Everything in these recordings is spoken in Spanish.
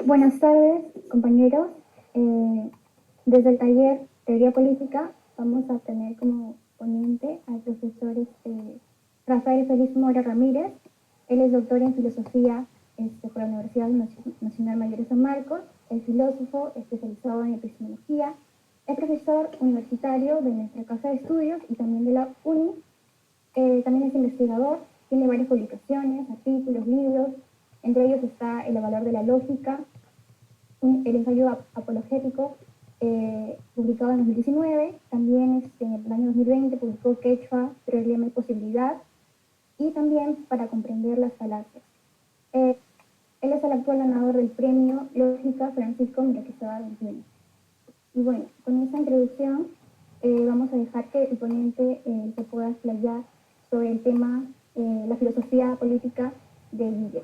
Buenas tardes, compañeros. Desde el taller Teoría Política vamos a tener como ponente al profesor Rafael Félix Mora Ramírez. Él es doctor en filosofía por la Universidad Nacional Mayor de San Marcos, es filósofo especializado en epistemología, es profesor universitario de nuestra casa de estudios y también de la UNI. También es investigador, tiene varias publicaciones, artículos, libros. Entre ellos está El valor de la lógica, el ensayo apologético, publicado en 2019. También en el año 2020 publicó Quechua, Problema y Posibilidad, y también Para comprender las falacias. Él es el actual ganador del premio Lógica Francisco Miraquizada 21. Y bueno, con esta introducción vamos a dejar que el ponente se pueda explayar sobre el tema, la filosofía política de Guille.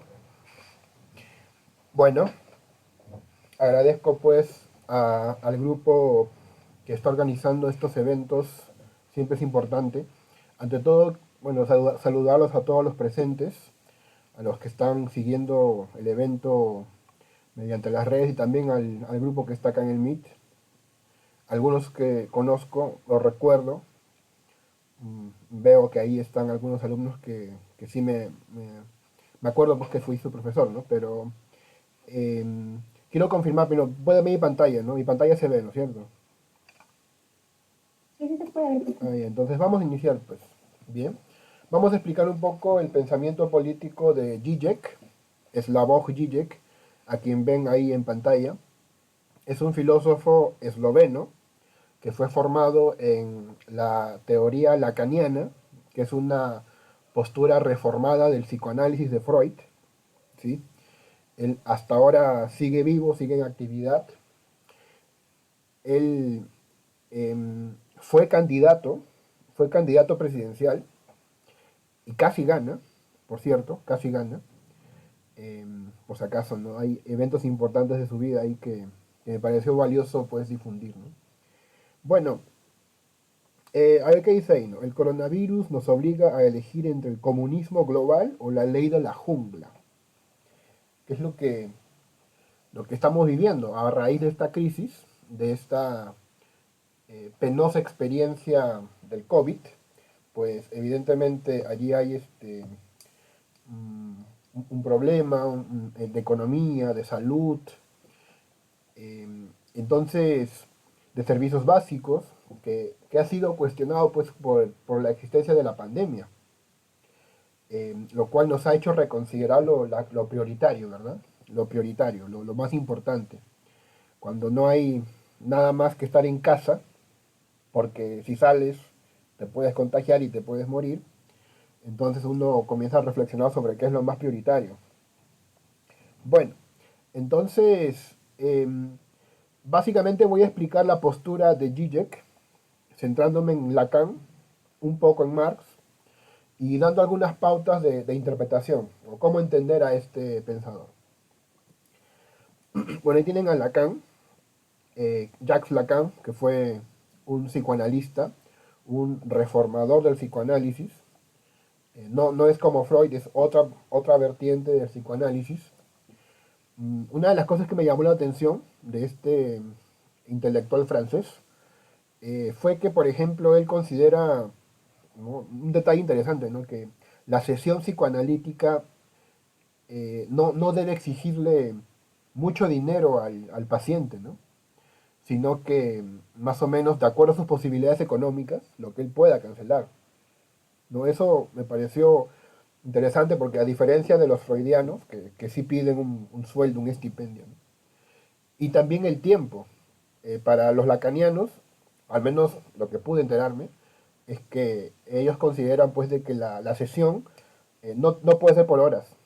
Bueno, agradezco pues al grupo que está organizando estos eventos, siempre es importante. Ante todo, bueno, saludarlos a todos los presentes, a los que están siguiendo el evento mediante las redes y también al grupo que está acá en el Meet. Algunos que conozco, los recuerdo, veo que ahí están algunos alumnos que sí me acuerdo pues que fui su profesor, ¿no? Pero eh, quiero confirmar, pero puede ver mi pantalla, ¿no? Mi pantalla se ve, ¿no es cierto? Sí, sí se puede ver. Ahí, entonces vamos a iniciar, pues. Bien. Vamos a explicar un poco el pensamiento político de Zizek, Slavoj Zizek, a quien ven ahí en pantalla. Es un filósofo esloveno que fue formado en la teoría lacaniana, que es una postura reformada del psicoanálisis de Freud, ¿sí? Él hasta ahora sigue vivo, sigue en actividad. Él fue candidato presidencial y casi gana, por cierto, casi gana. Por si acaso, ¿no? Hay eventos importantes de su vida ahí que me pareció valioso pues difundir, ¿no? Bueno, a ver qué dice ahí, ¿no? El coronavirus nos obliga a elegir entre el comunismo global o la ley de la jungla, que es lo que estamos viviendo a raíz de esta crisis, de esta penosa experiencia del COVID. Pues evidentemente allí hay un problema de economía, de salud, eh, entonces de servicios básicos, que ha sido cuestionado pues por la existencia de la pandemia, lo cual nos ha hecho reconsiderar lo prioritario, ¿verdad? Lo prioritario, lo más importante. Cuando no hay nada más que estar en casa, porque si sales te puedes contagiar y te puedes morir, entonces uno comienza a reflexionar sobre qué es lo más prioritario. Bueno, entonces, básicamente voy a explicar la postura de Zizek, centrándome en Lacan, un poco en Marx, y dando algunas pautas de interpretación, o cómo entender a este pensador. Bueno, ahí tienen a Lacan, Jacques Lacan, que fue un psicoanalista, un reformador del psicoanálisis. No es como Freud, es otra vertiente del psicoanálisis. Una de las cosas que me llamó la atención de este intelectual francés fue que, por ejemplo, él considera, ¿no?, un detalle interesante, ¿no?, que la sesión psicoanalítica no debe exigirle mucho dinero al paciente, ¿no?, sino que más o menos de acuerdo a sus posibilidades económicas, lo que él pueda cancelar. ¿No? Eso me pareció interesante porque a diferencia de los freudianos, que sí piden un sueldo, un estipendio, ¿no? Y también el tiempo. Para los lacanianos, al menos lo que pude enterarme, es que ellos consideran pues de que la sesión no puede ser por horas,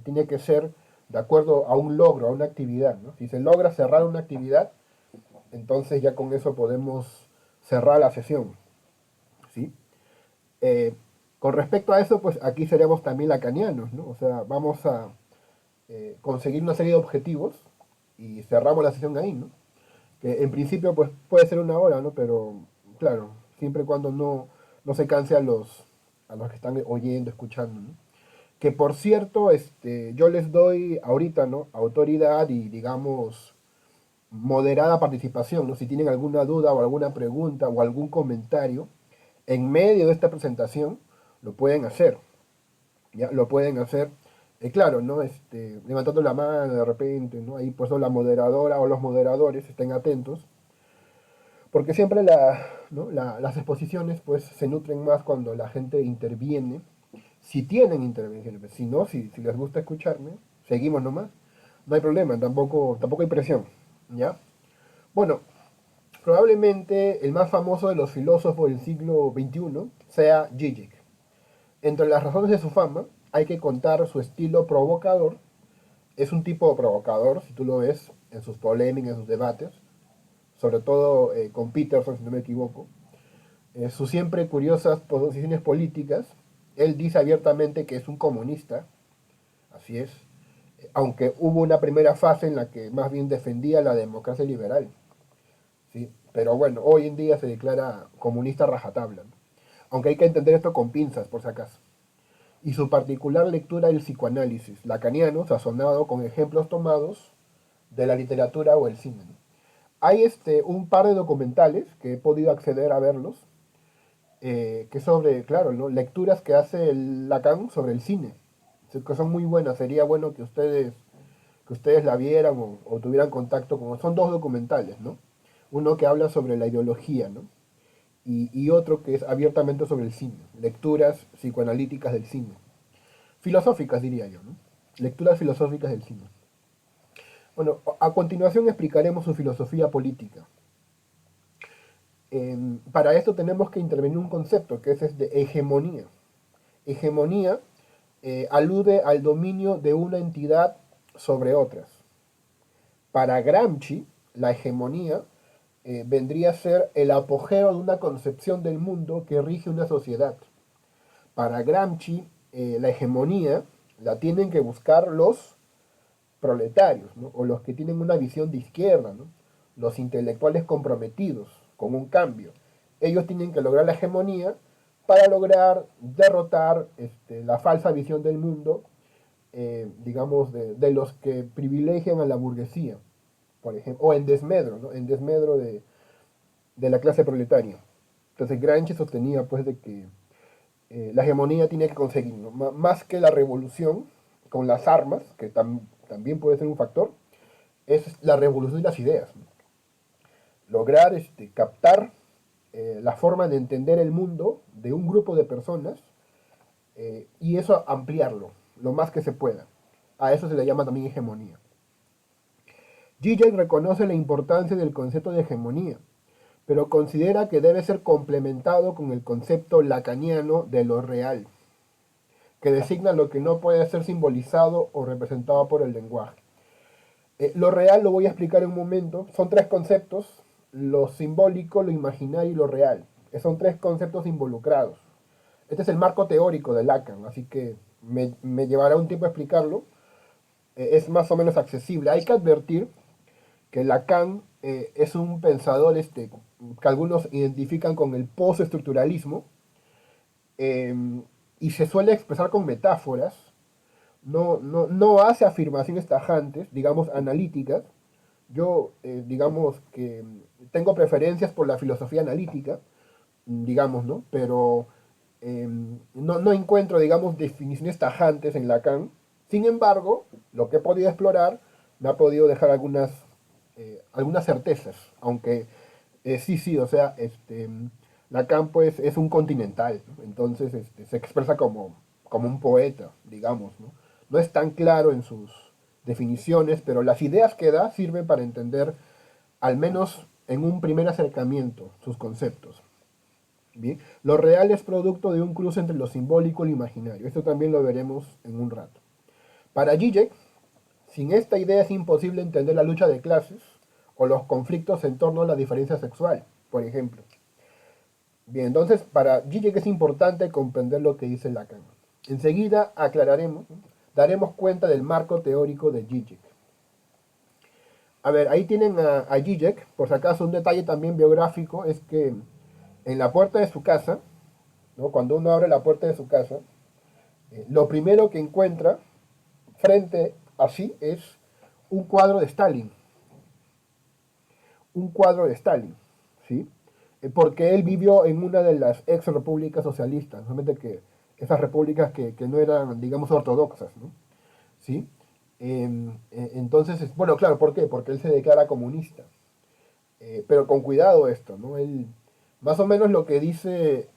tiene que ser de acuerdo a un logro, a una actividad, ¿no? Si se logra cerrar una actividad, entonces ya con eso podemos cerrar la sesión, ¿sí? Eh, con respecto a eso, pues aquí seríamos también lacanianos, ¿no? O sea, vamos a conseguir una serie de objetivos y cerramos la sesión ahí, ¿no? Que en principio pues puede ser una hora, ¿no? Pero claro, siempre y cuando no se canse a los que están oyendo, escuchando, ¿no? que por cierto, yo les doy ahorita, ¿no? Autoridad y, digamos, moderada participación, ¿no? Si tienen alguna duda o alguna pregunta o algún comentario en medio de esta presentación, lo pueden hacer, ¿ya? Lo pueden hacer, claro, ¿no? Levantando la mano de repente, ¿no? Ahí pues la moderadora o los moderadores estén atentos, porque siempre ¿no? Las exposiciones pues se nutren más cuando la gente interviene, si tienen intervenciones, si no, si les gusta escucharme, seguimos nomás, no hay problema, tampoco hay presión, ¿ya? Bueno, probablemente el más famoso de los filósofos del siglo XXI sea Zizek. Entre las razones de su fama hay que contar su estilo provocador. Es un tipo provocador, si tú lo ves en sus polémicas, en sus debates, sobre todo con Peterson, si no me equivoco. Sus siempre curiosas posiciones políticas. Él dice abiertamente que es un comunista, así es, aunque hubo una primera fase en la que más bien defendía la democracia liberal. ¿Sí? Pero bueno, hoy en día se declara comunista rajatabla, ¿no? Aunque hay que entender esto con pinzas, por si acaso. Y su particular lectura del psicoanálisis lacaniano, sazonado con ejemplos tomados de la literatura o el cine, ¿no? Hay un par de documentales que he podido acceder a verlos, que sobre, claro, ¿no? Lecturas que hace el Lacan sobre el cine, que son muy buenas. Sería bueno que ustedes la vieran o tuvieran contacto con... Son dos documentales, ¿no? Uno que habla sobre la ideología, ¿no? Y otro que es abiertamente sobre el cine, lecturas psicoanalíticas del cine. Filosóficas, diría yo, ¿no? Lecturas filosóficas del cine. Bueno, a continuación explicaremos su filosofía política. Para esto tenemos que intervenir un concepto que es de hegemonía. Hegemonía alude al dominio de una entidad sobre otras. Para Gramsci, la hegemonía vendría a ser el apogeo de una concepción del mundo que rige una sociedad. Para Gramsci, la hegemonía la tienen que buscar los proletarios, ¿no? O los que tienen una visión de izquierda, ¿no? Los intelectuales comprometidos con un cambio. Ellos tienen que lograr la hegemonía para lograr derrotar la falsa visión del mundo, digamos, de los que privilegian a la burguesía, por ejemplo, o en desmedro, ¿no? En desmedro de la clase proletaria. Entonces Gramsci sostenía pues de que la hegemonía tiene que conseguir, ¿no? Más que la revolución con las armas, que también puede ser un factor, es la revolución de las ideas, ¿no? Lograr captar la forma de entender el mundo de un grupo de personas, y eso ampliarlo lo más que se pueda. A eso se le llama también hegemonía. Zizek reconoce la importancia del concepto de hegemonía, pero considera que debe ser complementado con el concepto lacaniano de lo real, que designa lo que no puede ser simbolizado o representado por el lenguaje. Lo real lo voy a explicar en un momento. Son tres conceptos: lo simbólico, lo imaginario y lo real. Son tres conceptos involucrados. Este es el marco teórico de Lacan, así que me llevará un tiempo explicarlo. Es más o menos accesible. Hay que advertir que Lacan es un pensador que algunos identifican con el postestructuralismo, eh, y se suele expresar con metáforas. No hace afirmaciones tajantes, digamos, analíticas. Yo, digamos que tengo preferencias por la filosofía analítica, digamos, ¿no? Pero no encuentro, digamos, definiciones tajantes en Lacan. Sin embargo, lo que he podido explorar me ha podido dejar algunas certezas, aunque sí, o sea, Lacan pues es un continental, ¿no? Entonces se expresa como un poeta, digamos, ¿no? No es tan claro en sus definiciones, pero las ideas que da sirven para entender, al menos en un primer acercamiento, sus conceptos. Bien, lo real es producto de un cruce entre lo simbólico y lo imaginario. Esto también lo veremos en un rato. Para Zizek, sin esta idea es imposible entender la lucha de clases o los conflictos en torno a la diferencia sexual, por ejemplo. Bien, entonces para Zizek es importante comprender lo que dice Lacan. Enseguida aclararemos, ¿no? Daremos cuenta del marco teórico de Zizek. A ver, ahí tienen a Zizek. Por si acaso, un detalle también biográfico es que en la puerta de su casa, ¿no? Cuando uno abre la puerta de su casa, Lo primero que encuentra frente a sí es un cuadro de Stalin, un cuadro de Stalin, ¿sí? Porque él vivió en una de las ex repúblicas socialistas, solamente que esas repúblicas que no eran, digamos, ortodoxas, ¿no? ¿Sí? Entonces, bueno, claro, ¿por qué? Porque él se declara comunista. Pero con cuidado esto, ¿no? Él, más o menos lo que dice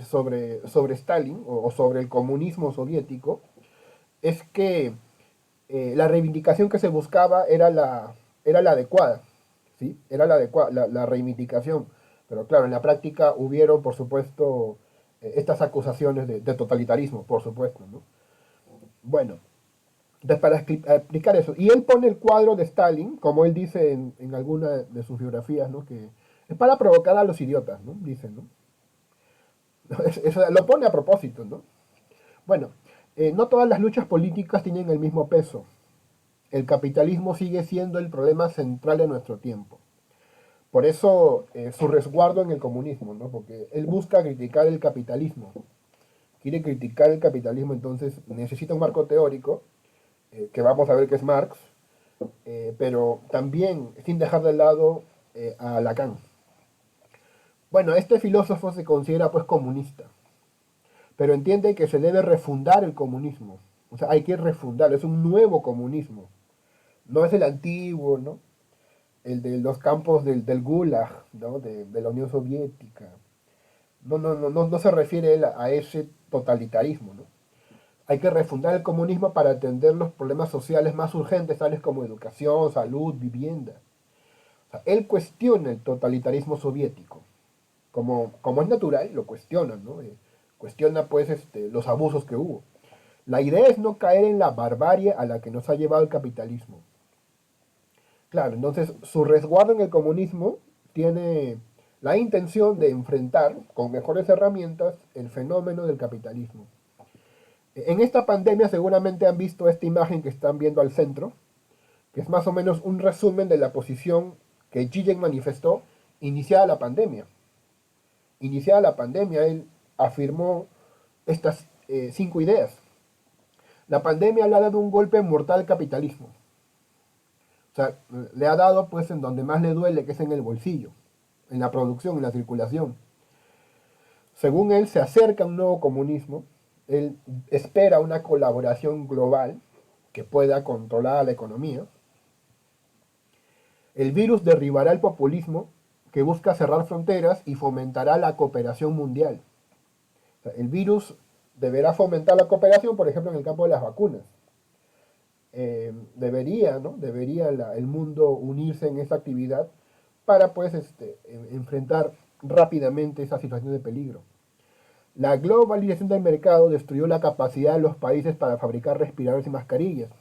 sobre Stalin o sobre el comunismo soviético es que la reivindicación que se buscaba era la adecuada, ¿sí? Era la adecuada, la reivindicación. Pero claro, en la práctica hubieron, por supuesto, estas acusaciones de totalitarismo, por supuesto, ¿no? Bueno, entonces para explicar eso. Y él pone el cuadro de Stalin, como él dice en alguna de sus biografías, ¿no? Que es para provocar a los idiotas, ¿no? Dice, ¿no? Eso lo pone a propósito, ¿no? Bueno, no todas las luchas políticas tienen el mismo peso. El capitalismo sigue siendo el problema central de nuestro tiempo. Por eso su resguardo en el comunismo, ¿no? Porque él busca criticar el capitalismo. Quiere criticar el capitalismo, entonces necesita un marco teórico, que vamos a ver que es Marx, pero también sin dejar de lado a Lacan. Bueno, este filósofo se considera pues comunista, pero entiende que se debe refundar el comunismo. O sea, hay que refundar, es un nuevo comunismo. No es el antiguo, ¿no? El de los campos del Gulag, ¿no? De la Unión Soviética. No se refiere él a ese totalitarismo, ¿no? Hay que refundar el comunismo para atender los problemas sociales más urgentes, tales como educación, salud, vivienda. O sea, él cuestiona el totalitarismo soviético. Como es natural, lo cuestiona, ¿no? Cuestiona, pues, los abusos que hubo. La idea es no caer en la barbarie a la que nos ha llevado el capitalismo. Claro, entonces su resguardo en el comunismo tiene la intención de enfrentar con mejores herramientas el fenómeno del capitalismo. En esta pandemia seguramente han visto esta imagen que están viendo al centro, que es más o menos un resumen de la posición que Zizek manifestó iniciada la pandemia. Iniciada la pandemia, él afirmó estas 5 ideas. La pandemia le ha dado un golpe mortal al capitalismo. O sea, le ha dado pues en donde más le duele, que es en el bolsillo, en la producción, en la circulación. Según él, se acerca un nuevo comunismo, él espera una colaboración global que pueda controlar la economía. El virus derribará el populismo que busca cerrar fronteras y fomentará la cooperación mundial. O sea, el virus deberá fomentar la cooperación, por ejemplo, en el campo de las vacunas. Debería, ¿no? Debería el mundo unirse en esa actividad para pues enfrentar rápidamente esa situación de peligro. La globalización del mercado destruyó la capacidad de los países para fabricar respiradores y mascarillas.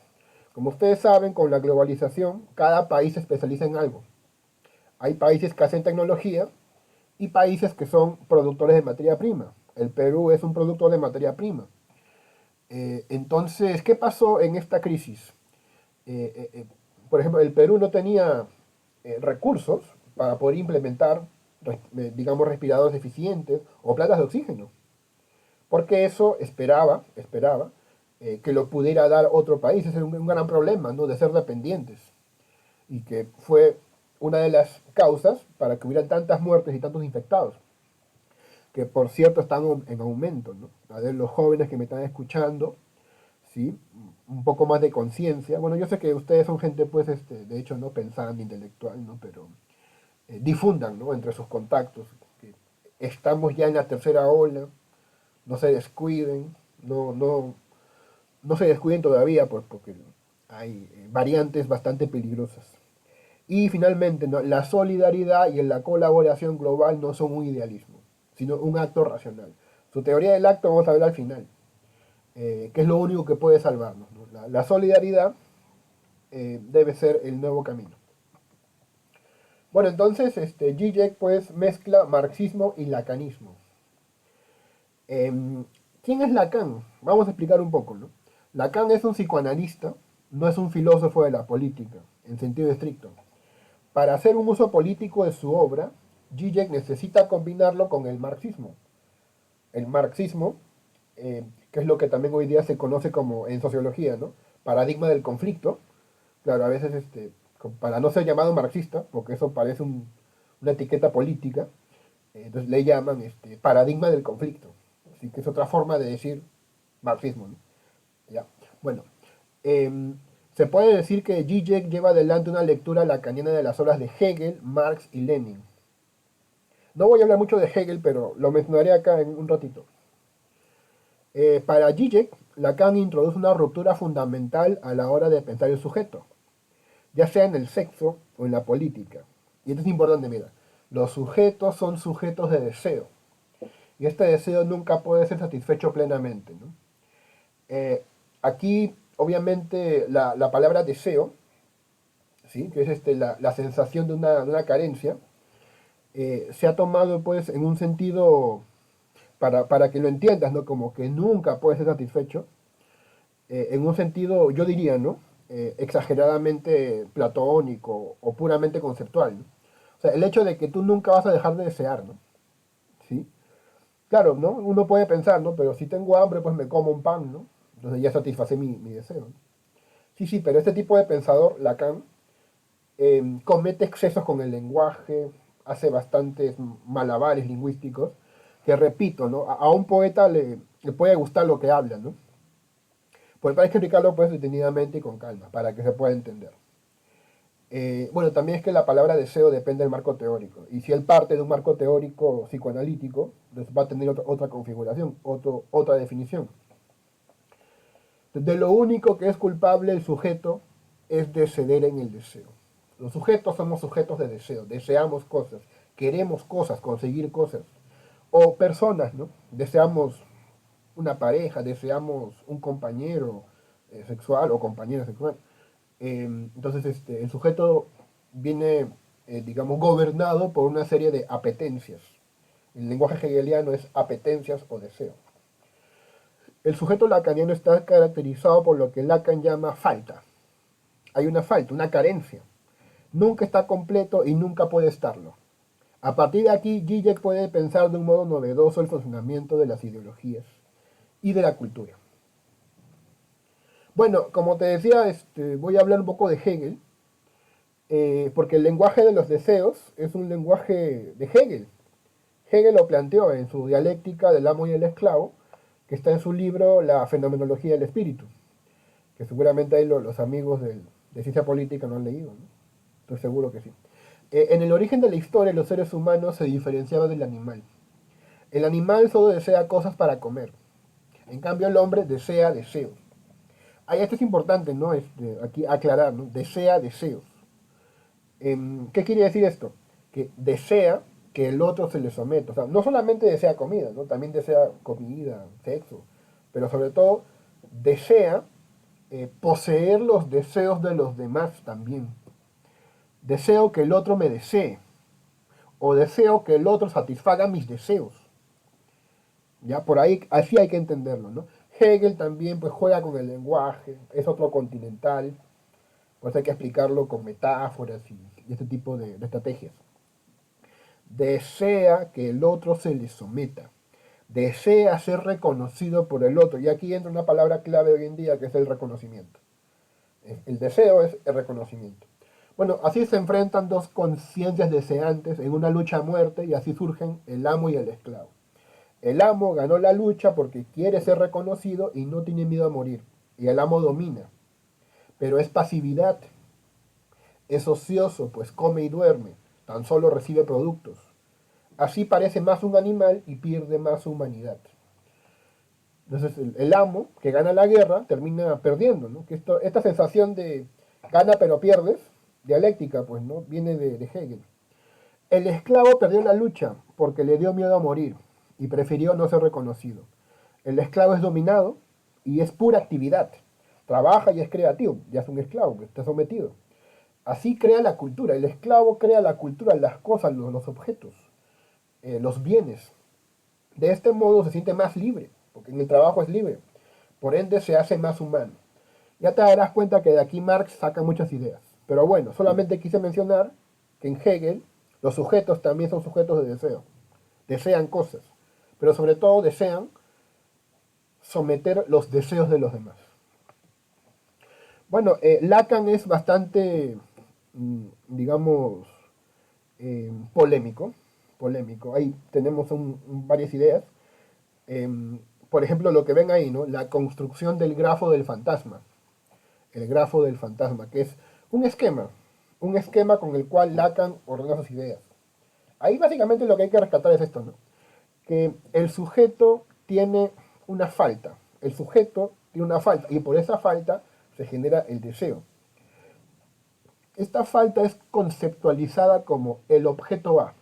Como ustedes saben, con la globalización, cada país se especializa en algo. Hay países que hacen tecnología y países que son productores de materia prima. El Perú es un productor de materia prima. Entonces, ¿qué pasó en esta crisis? Eh, eh, eh, por ejemplo, el Perú no tenía recursos para poder implementar, digamos, respiradores eficientes o plantas de oxígeno, porque eso esperaba que lo pudiera dar otro país. Ese es un gran problema, ¿no? De ser dependientes, y que fue una de las causas para que hubieran tantas muertes y tantos infectados, que por cierto están en aumento, ¿no? A ver, los jóvenes que me están escuchando, ¿sí? Un poco más de conciencia. Bueno, yo sé que ustedes son gente, pues, de hecho, no pensante, intelectual, ¿no? Pero difundan, ¿no? Entre sus contactos, que estamos ya en la tercera ola, no se descuiden, no se descuiden todavía, pues, porque hay variantes bastante peligrosas. Y finalmente, ¿no? La solidaridad y la colaboración global no son un idealismo, sino un acto racional. Su teoría del acto vamos a ver al final, que es lo único que puede salvarnos, ¿no? La solidaridad debe ser el nuevo camino. Bueno, entonces Zizek pues mezcla marxismo y lacanismo. ¿Quién es Lacan? Vamos a explicar un poco, ¿no? Lacan es un psicoanalista, no es un filósofo de la política, en sentido estricto. Para hacer un uso político de su obra, Zizek necesita combinarlo con el marxismo. El marxismo que es lo que también hoy día se conoce como en sociología, ¿no? Paradigma del conflicto. Claro, a veces para no ser llamado marxista, porque eso parece una etiqueta política, entonces le llaman paradigma del conflicto. Así que es otra forma de decir marxismo, ¿no? ¿Ya? Bueno, em, se puede decir que Zizek lleva adelante una lectura lacaniana de las obras de Hegel, Marx y Lenin. No voy a hablar mucho de Hegel, pero lo mencionaré acá en un ratito. Para Zizek, Lacan introduce una ruptura fundamental a la hora de pensar el sujeto, ya sea en el sexo o en la política. Y esto es importante, mira. Los sujetos son sujetos de deseo. Y este deseo nunca puede ser satisfecho plenamente, ¿no? Eh, Aquí, obviamente, la palabra deseo, ¿sí? Que es la sensación de una carencia, se ha tomado pues en un sentido, para que lo entiendas, ¿no? Como que nunca puede ser satisfecho, en un sentido, yo diría, ¿no? Exageradamente platónico o puramente conceptual, ¿no? O sea, el hecho de que tú nunca vas a dejar de desear, ¿no? ¿Sí? Claro, ¿no? Uno puede pensar, ¿no? Pero si tengo hambre, pues me como un pan, ¿no? Entonces ya satisface mi deseo, ¿no? Sí, sí, pero este tipo de pensador, Lacan, comete excesos con el lenguaje, hace bastantes malabares lingüísticos, que repito, ¿no? A un poeta le puede gustar lo que habla, ¿no? Pues hay que explicarlo pues detenidamente y con calma, para que se pueda entender. Bueno, también es que la palabra deseo depende del marco teórico. Y si él parte de un marco teórico psicoanalítico, entonces va a tener otra configuración, otra definición. De lo único que es culpable el sujeto es de ceder en el deseo. Los sujetos somos sujetos de deseo, deseamos cosas, queremos cosas, conseguir cosas. O personas, ¿no? Deseamos una pareja, deseamos un compañero sexual o compañera sexual. Entonces, el sujeto viene, digamos, gobernado por una serie de apetencias. El lenguaje hegeliano es apetencias o deseo. El sujeto lacaniano está caracterizado por lo que Lacan llama falta. Hay una falta, una carencia. Nunca está completo y nunca puede estarlo. A partir de aquí, Zizek puede pensar de un modo novedoso el funcionamiento de las ideologías y de la cultura. Bueno, como te decía, voy a hablar un poco de Hegel, porque el lenguaje de los deseos es un lenguaje de Hegel. Hegel lo planteó en su dialéctica del amo y el esclavo, que está en su libro La fenomenología del espíritu, que seguramente ahí los amigos de ciencia política no han leído, ¿no? Estoy seguro que sí. En el origen de la historia, los seres humanos se diferenciaban del animal. El animal solo desea cosas para comer. En cambio, el hombre desea deseos. Ahí esto es importante, ¿no? Aquí aclarar, ¿no? Desea deseos. ¿Qué quiere decir esto? Que desea que el otro se le someta. O sea, no solamente desea comida, ¿no? También desea comida, sexo, pero sobre todo desea poseer los deseos de los demás también. Deseo que el otro me desee, o deseo que el otro satisfaga mis deseos. Ya por ahí, así hay que entenderlo, ¿no? Hegel también pues juega con el lenguaje, es otro continental, pues hay que explicarlo con metáforas y este tipo de estrategias. Desea que el otro se le someta, desea ser reconocido por el otro, y aquí entra una palabra clave hoy en día que es el reconocimiento. El deseo es el reconocimiento. Bueno, así se enfrentan dos conciencias deseantes en una lucha a muerte y así surgen el amo y el esclavo. El amo ganó la lucha porque quiere ser reconocido y no tiene miedo a morir. Y el amo domina. Pero es pasividad. Es ocioso, pues come y duerme. Tan solo recibe productos. Así parece más un animal y pierde más su humanidad. Entonces el amo que gana la guerra termina perdiendo, ¿no? Que esta sensación de gana pero pierdes, dialéctica, pues, ¿no? Viene de Hegel. El esclavo perdió la lucha porque le dio miedo a morir y prefirió no ser reconocido. El esclavo es dominado y es pura actividad. Trabaja y es creativo, ya es un esclavo que está sometido. Así crea la cultura. El esclavo crea la cultura, las cosas, los objetos, los bienes. De este modo se siente más libre, porque en el trabajo es libre. Por ende se hace más humano. Ya te darás cuenta que de aquí Marx saca muchas ideas. Pero bueno, solamente quise mencionar que en Hegel los sujetos también son sujetos de deseo. Desean cosas. Pero sobre todo desean someter los deseos de los demás. Bueno, Lacan es bastante, digamos, polémico, polémico. Ahí tenemos varias ideas. Por ejemplo, lo que ven ahí, ¿no? La construcción del grafo del fantasma. El grafo del fantasma, que es un esquema con el cual Lacan ordena sus ideas. Ahí básicamente lo que hay que rescatar es esto, ¿no? Que el sujeto tiene una falta. El sujeto tiene una falta y por esa falta se genera el deseo. Esta falta es conceptualizada como el objeto A.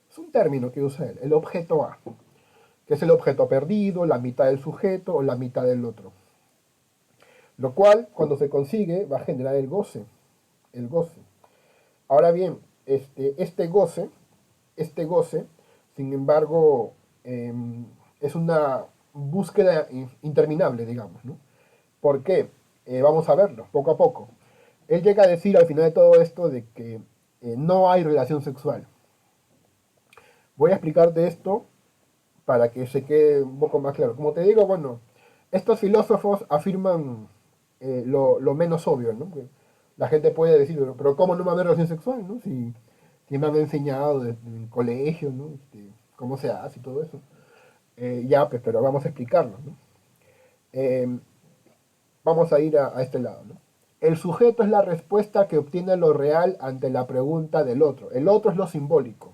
Es un término que usa él, el objeto A, que es el objeto perdido, la mitad del sujeto o la mitad del otro. Lo cual, cuando se consigue, va a generar el goce. El goce. Ahora bien, este goce, sin embargo, es una búsqueda interminable, digamos, ¿no? ¿Por qué? Vamos a verlo, poco a poco. Él llega a decir al final de todo esto de que no hay relación sexual. Voy a explicarte esto para que se quede un poco más claro. Como te digo, bueno, estos filósofos afirman lo menos obvio, ¿no? Que la gente puede decir, pero ¿cómo no va a haber relación sexual, no? Si me han enseñado desde el colegio, ¿no? Cómo se hace y todo eso. Ya, pues, pero vamos a explicarlo, ¿no? Eh, Vamos a ir a este lado, ¿no? El sujeto es la respuesta que obtiene lo real ante la pregunta del otro. El otro es lo simbólico,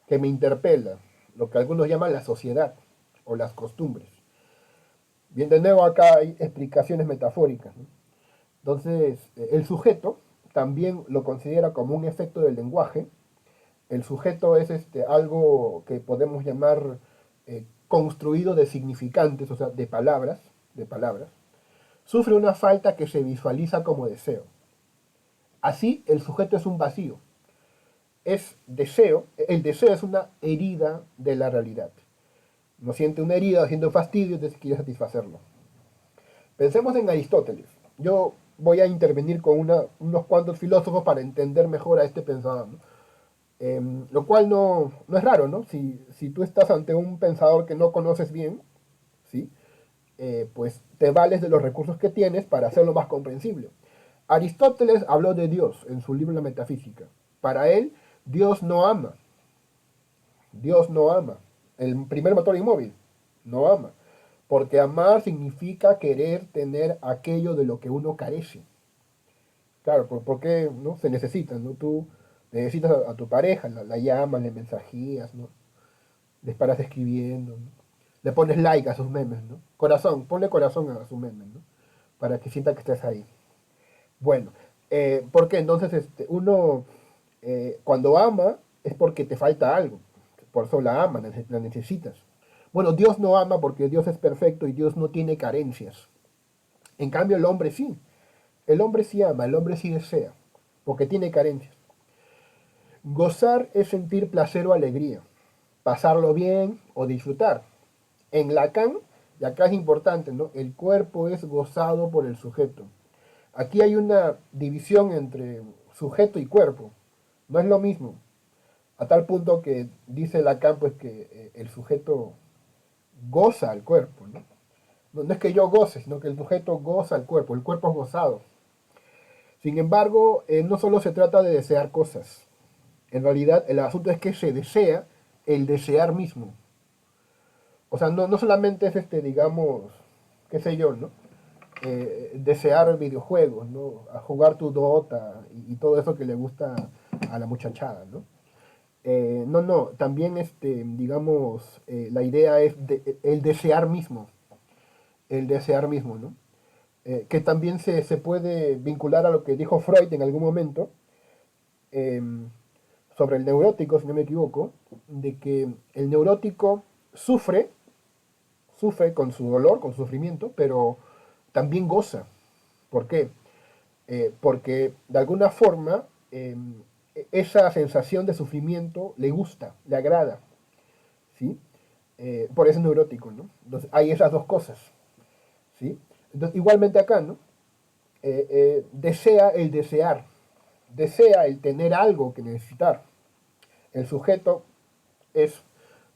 que me interpela, lo que algunos llaman la sociedad o las costumbres. Bien, de nuevo acá hay explicaciones metafóricas, ¿no? Entonces, el sujeto también lo considera como un efecto del lenguaje. El sujeto es algo que podemos llamar construido de significantes, o sea, de palabras. Sufre una falta que se visualiza como deseo. Así, el sujeto es un vacío. Es deseo, el deseo es una herida de la realidad. No siente una herida, siente un fastidio, entonces quiere satisfacerlo. Pensemos en Aristóteles. Yo voy a intervenir con unos cuantos filósofos para entender mejor a este pensador, ¿no? Lo cual no es raro, ¿no? Si tú estás ante un pensador que no conoces bien, ¿sí? Pues te vales de los recursos que tienes para hacerlo más comprensible. Aristóteles habló de Dios en su libro La Metafísica. Para él, Dios no ama. Dios no ama. El primer motor inmóvil no ama. Porque amar significa querer tener aquello de lo que uno carece. Claro, porque ¿no? Se necesita, ¿no? Tú necesitas a tu pareja, la llamas, le mensajías, ¿no? Les paras escribiendo, ¿no? Le pones like a sus memes, ¿no? Corazón, ponle corazón a sus memes, ¿no? Para que sienta que estés ahí. Bueno, porque entonces uno cuando ama es porque te falta algo. Por eso la ama, la necesitas. Bueno, Dios no ama porque Dios es perfecto y Dios no tiene carencias. En cambio, el hombre sí. El hombre sí ama, el hombre sí desea, porque tiene carencias. Gozar es sentir placer o alegría, pasarlo bien o disfrutar. En Lacan, y acá es importante, ¿no? El cuerpo es gozado por el sujeto. Aquí hay una división entre sujeto y cuerpo. No es lo mismo. A tal punto que dice Lacan pues que el sujeto goza al cuerpo, ¿no? No es que yo goce, sino que el sujeto goza al cuerpo, el cuerpo es gozado. Sin embargo, no solo se trata de desear cosas. En realidad, el asunto es que se desea el desear mismo. O sea, no solamente es digamos, qué sé yo, ¿no? Desear videojuegos, ¿no? A jugar tu Dota y todo eso que le gusta a la muchachada, ¿no? No, también digamos, la idea es el desear mismo, ¿no? Que también se puede vincular a lo que dijo Freud en algún momento eh, sobre el neurótico, si no me equivoco, de que el neurótico sufre, sufre con su dolor, con su sufrimiento, pero también goza. ¿Por qué? Porque de alguna forma esa sensación de sufrimiento le gusta, le agrada, ¿sí? Por eso es neurótico, ¿no? Entonces hay esas dos cosas, ¿sí? Entonces, igualmente acá, ¿no? Desea el desear, desea el tener algo que necesitar. El sujeto es,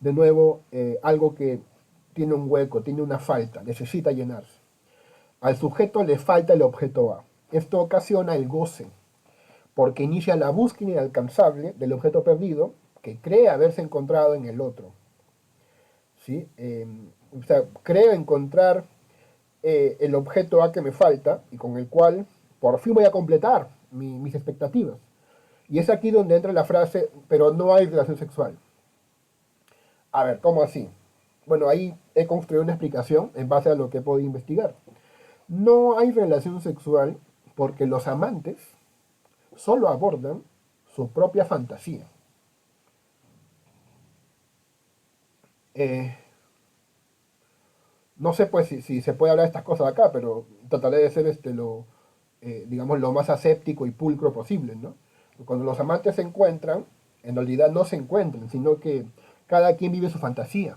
de nuevo, algo que tiene un hueco, tiene una falta, necesita llenarse. Al sujeto le falta el objeto A. Esto ocasiona el goce, porque inicia la búsqueda inalcanzable del objeto perdido que cree haberse encontrado en el otro. ¿Sí? O sea, creo encontrar el objeto A que me falta y con el cual por fin voy a completar mis expectativas. Y es aquí donde entra la frase, pero no hay relación sexual. A ver, ¿cómo así? Bueno, ahí he construido una explicación en base a lo que he podido investigar. No hay relación sexual porque los amantes solo abordan su propia fantasía. Eh, no sé pues si se puede hablar de estas cosas acá, pero trataré de ser digamos, lo más aséptico y pulcro posible, ¿no? Cuando los amantes se encuentran, en realidad no se encuentran, sino que cada quien vive su fantasía.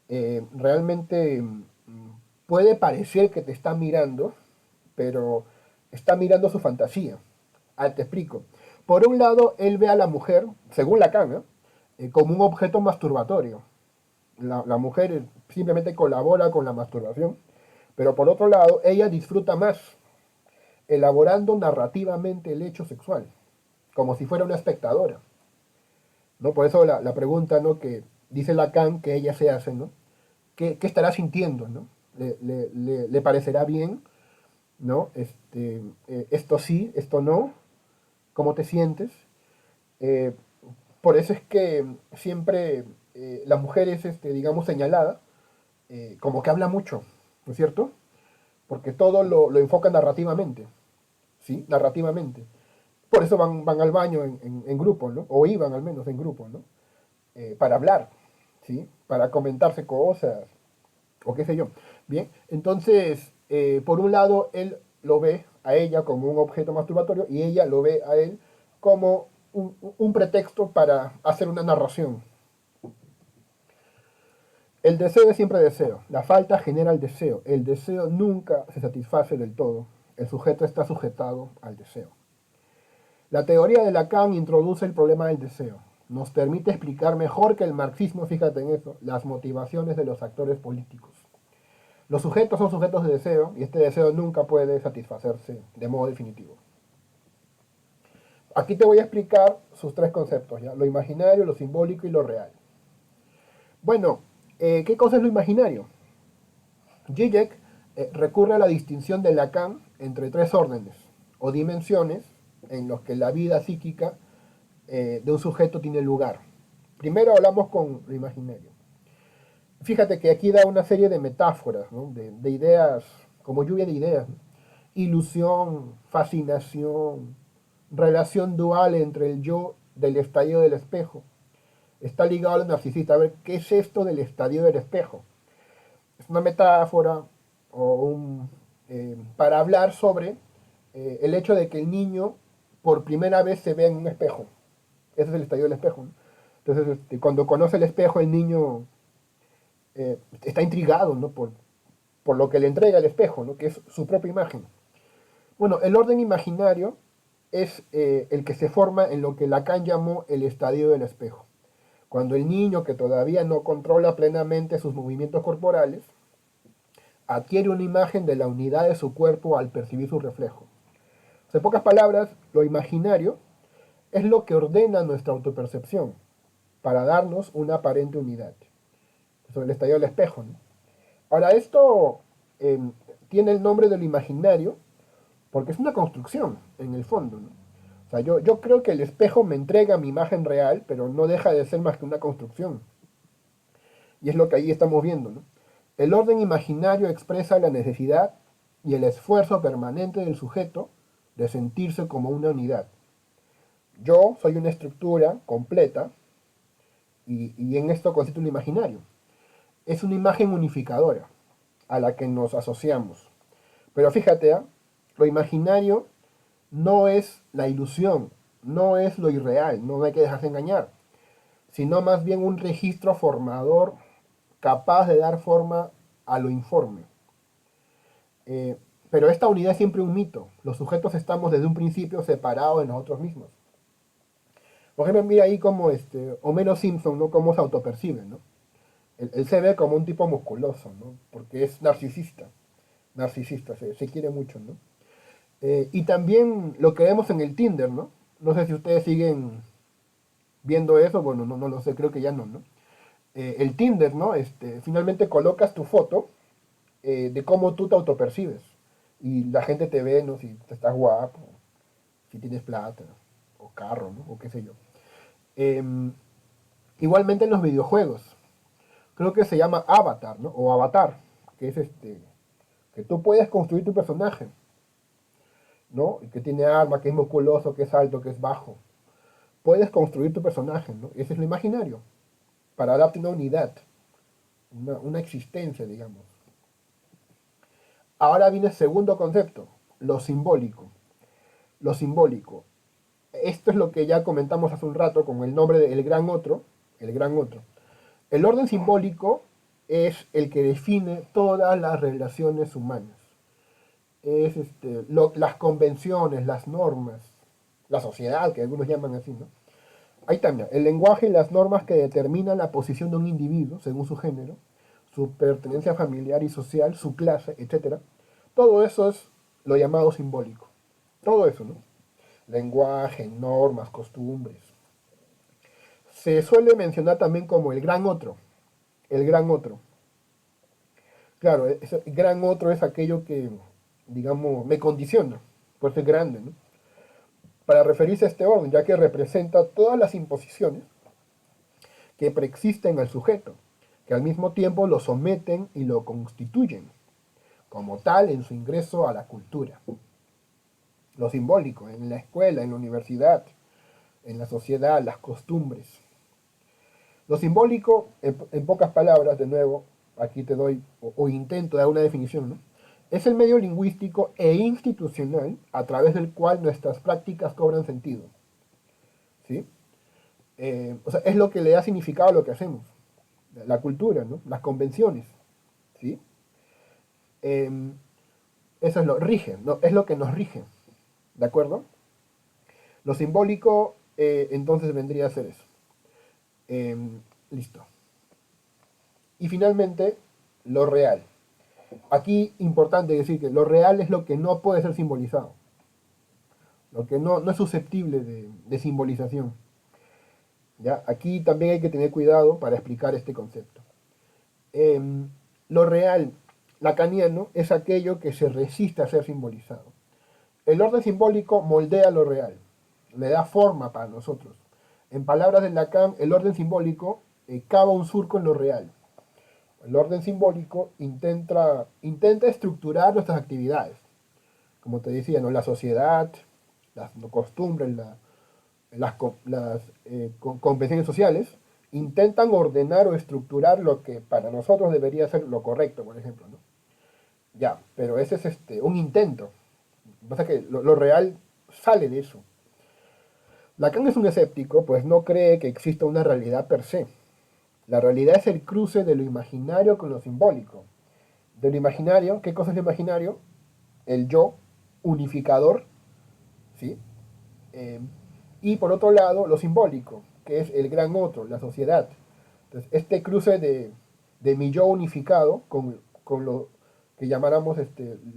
Realmente puede parecer que te está mirando, pero está mirando su fantasía. Ah, te explico. Por un lado, él ve a la mujer, según Lacan, como un objeto masturbatorio. La mujer simplemente colabora con la masturbación, pero por otro lado, ella disfruta más elaborando narrativamente el hecho sexual, como si fuera una espectadora. ¿No? Por eso la pregunta, ¿no? Que dice Lacan que ella se hace, ¿no? ¿Qué estará sintiendo? ¿No? ¿Le parecerá bien? ¿No? Esto sí, esto no. ¿Cómo te sientes? Eh, por eso es que siempre la mujer es, digamos, señalada como que habla mucho, ¿no es cierto? Porque todo lo enfoca narrativamente, ¿sí? Narrativamente. Por eso van al baño en grupo, ¿no? O iban al menos en grupo, ¿no? Para hablar, ¿sí? Para comentarse cosas, o qué sé yo. Bien, entonces, por un lado, él lo ve a ella como un objeto masturbatorio y ella lo ve a él como un pretexto para hacer una narración. El deseo es siempre deseo, la falta genera el deseo nunca se satisface del todo, el sujeto está sujetado al deseo. La teoría de Lacan introduce el problema del deseo, nos permite explicar mejor que el marxismo, fíjate en eso, las motivaciones de los actores políticos. Los sujetos son sujetos de deseo y este deseo nunca puede satisfacerse de modo definitivo. Aquí te voy a explicar sus tres conceptos, ¿ya? Lo imaginario, lo simbólico y lo real. Bueno, ¿qué cosa es lo imaginario? Zizek recurre a la distinción de Lacan entre tres órdenes o dimensiones en los que la vida psíquica de un sujeto tiene lugar. Primero hablamos con lo imaginario. Fíjate que aquí da una serie de metáforas, ¿no? de ideas, como lluvia de ideas. ¿No? Ilusión, fascinación, relación dual entre el yo del estadio del espejo. Está ligado al narcisista. A ver, ¿qué es esto del estadio del espejo? Es una metáfora para hablar sobre el hecho de que el niño por primera vez se ve en un espejo. Ese es el estadio del espejo. ¿No? Entonces, cuando conoce el espejo, el niño está intrigado, ¿no? por lo que le entrega el espejo, ¿no? Que es su propia imagen. Bueno, el orden imaginario es el que se forma en lo que Lacan llamó el estadio del espejo. Cuando el niño, que todavía no controla plenamente sus movimientos corporales, adquiere una imagen de la unidad de su cuerpo al percibir su reflejo. En pocas palabras, lo imaginario es lo que ordena nuestra autopercepción para darnos una aparente unidad. Eso es el estadio del espejo. ¿No? Ahora, esto eh, tiene el nombre del imaginario porque es una construcción, en el fondo. ¿No? O sea, yo creo que el espejo me entrega mi imagen real, pero no deja de ser más que una construcción. Y es lo que ahí estamos viendo. ¿No? El orden imaginario expresa la necesidad y el esfuerzo permanente del sujeto de sentirse como una unidad. Yo soy una estructura completa y en esto consiste un imaginario. Es una imagen unificadora a la que nos asociamos. Pero fíjate, ¿eh? Lo imaginario no es la ilusión, no es lo irreal, no hay que dejarse engañar, sino más bien un registro formador capaz de dar forma a lo informe. Pero esta unidad es siempre un mito. Los sujetos estamos desde un principio separados de nosotros mismos. Por ejemplo, mira ahí como Homero Simpson, ¿no? Cómo se autopercibe, ¿no? Él se ve como un tipo musculoso, ¿no? Porque es narcisista, narcisista, se quiere mucho, ¿no? Y también lo que vemos en el Tinder, ¿no? No sé si ustedes siguen viendo eso, bueno, no lo sé, creo que ya no, ¿no? El Tinder, ¿no? Finalmente colocas tu foto de cómo tú te autopercibes. Y la gente te ve, ¿no? Si te estás guapo, si tienes plata, o carro, ¿no? O qué sé yo. Em, Igualmente en los videojuegos. Creo que se llama Avatar, ¿no? O Avatar, que es que tú puedes construir tu personaje, ¿no? Y que tiene arma, que es musculoso, que es alto, que es bajo. Puedes construir tu personaje, ¿no? Ese es lo imaginario, para darte una unidad, una existencia, digamos. Ahora viene el segundo concepto, lo simbólico. Lo simbólico. Esto es lo que ya comentamos hace un rato con el nombre de El Gran Otro. El Gran Otro. El orden simbólico es el que define todas las relaciones humanas. Es las convenciones, las normas, la sociedad, que algunos llaman así, ¿no? Ahí también, el lenguaje y las normas que determinan la posición de un individuo según su género, su pertenencia familiar y social, su clase, etcétera. Todo eso es lo llamado simbólico. Todo eso, ¿no? Lenguaje, normas, costumbres. Se suele mencionar también como el gran otro. El gran otro. Claro, ese gran otro es aquello que, digamos, me condiciona, por ser grande, ¿no? Para referirse a este orden, ya que representa todas las imposiciones que preexisten al sujeto, que al mismo tiempo lo someten y lo constituyen, como tal en su ingreso a la cultura. Lo simbólico, en la escuela, en la universidad, en la sociedad, las costumbres. Lo simbólico, en pocas palabras, de nuevo, aquí te doy, o intento dar una definición, ¿no? Es el medio lingüístico e institucional a través del cual nuestras prácticas cobran sentido. ¿Sí? O sea, es lo que le da significado a lo que hacemos. La cultura, ¿no? Las convenciones. ¿Sí? Eh, Eso es lo rige, ¿no? Es lo que nos rige. ¿De acuerdo? Lo simbólico, entonces vendría a ser eso. Eh, Listo. Y finalmente, lo real. Aquí importante decir que lo real es lo que no puede ser simbolizado, lo que no es susceptible de simbolización. ¿Ya? Aquí también hay que tener cuidado para explicar este concepto. Lo real lacaniano es aquello que se resiste a ser simbolizado. El orden simbólico moldea lo real, le da forma para nosotros. En palabras de Lacan, el orden simbólico cava un surco en lo real. El orden simbólico intenta estructurar nuestras actividades. Como te decía, ¿no? La sociedad, las costumbres, las convenciones sociales, intentan ordenar o estructurar lo que para nosotros debería ser lo correcto, por ejemplo, ¿no? Ya, pero ese es un intento. Lo que pasa es que lo real sale de eso. Lacan es un escéptico, pues no cree que exista una realidad per se. La realidad es el cruce de lo imaginario con lo simbólico. De lo imaginario, ¿qué cosa es lo imaginario? El yo unificador, ¿sí? Eh, y por otro lado, lo simbólico, que es el gran otro, la sociedad. Entonces, este cruce de mi yo unificado con lo que llamáramos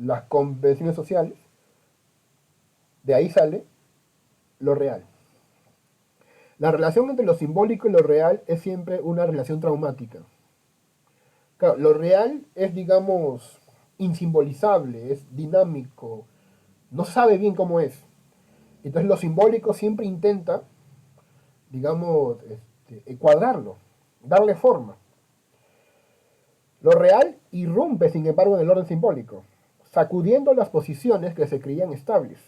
las convenciones sociales, de ahí sale lo real. La relación entre lo simbólico y lo real es siempre una relación traumática. Claro, lo real es, digamos, insimbolizable, es dinámico, no sabe bien cómo es. Entonces lo simbólico siempre intenta, digamos, cuadrarlo, darle forma. Lo real irrumpe, sin embargo, en el orden simbólico, sacudiendo las posiciones que se creían estables.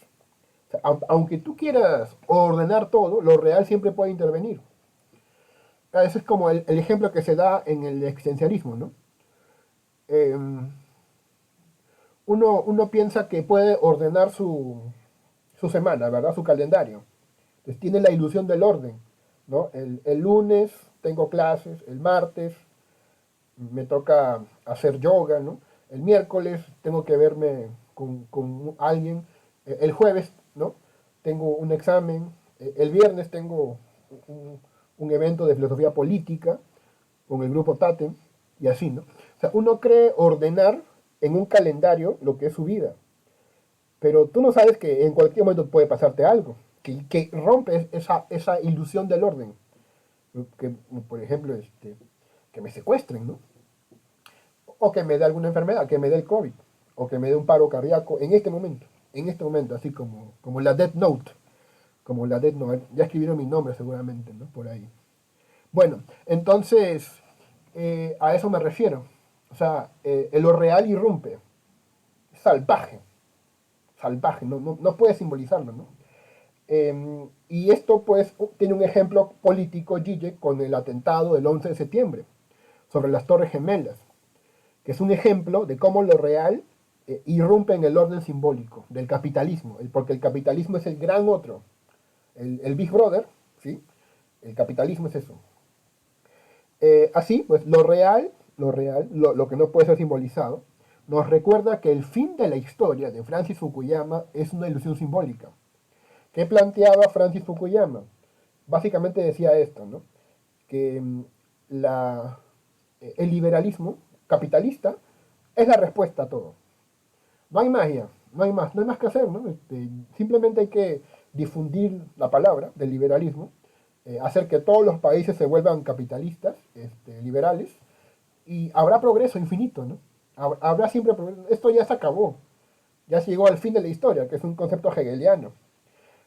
O sea, aunque tú quieras ordenar todo, lo real siempre puede intervenir. Ese es como el ejemplo que se da en el existencialismo, ¿no? Eh, uno piensa que puede ordenar su semana, ¿verdad? Su calendario. Entonces tiene la ilusión del orden, ¿no? El lunes tengo clases, el martes me toca hacer yoga, ¿no? El miércoles tengo que verme con alguien, el jueves, ¿no? Tengo un examen, el viernes tengo un, un evento de filosofía política con el grupo Tatem. y así, ¿no? O sea, uno cree ordenar en un calendario lo que es su vida, pero tú no sabes que en cualquier momento puede pasarte algo, que rompe esa ilusión del orden, que, por ejemplo, que me secuestren, ¿no? O que me dé alguna enfermedad, que me dé el COVID, o que me dé un paro cardíaco en este momento, así como la Death Note, como la Death Note, ya escribieron mi nombre seguramente, ¿no? Por ahí. Bueno, entonces, a eso me refiero. O sea, lo real irrumpe, salvaje, salvaje, no puede simbolizarlo, ¿no? Y esto pues tiene un ejemplo político, Gille, con el atentado del 11 de septiembre sobre las Torres Gemelas, que es un ejemplo de cómo lo real irrumpe en el orden simbólico del capitalismo, porque el capitalismo es el gran otro, el Big Brother, ¿sí? El capitalismo es eso. Así, pues lo que no puede ser simbolizado, nos recuerda que el fin de la historia de Francis Fukuyama es una ilusión simbólica. ¿Qué planteaba Francis Fukuyama? Básicamente decía esto, ¿no? Que la, el liberalismo capitalista es la respuesta a todo. No hay magia, no hay más que hacer, ¿no? Simplemente hay que difundir la palabra del liberalismo, hacer que todos los países se vuelvan capitalistas, liberales, y habrá progreso infinito, ¿no? Habrá siempre progreso. Esto ya se acabó, ya se llegó al fin de la historia, que es un concepto hegeliano.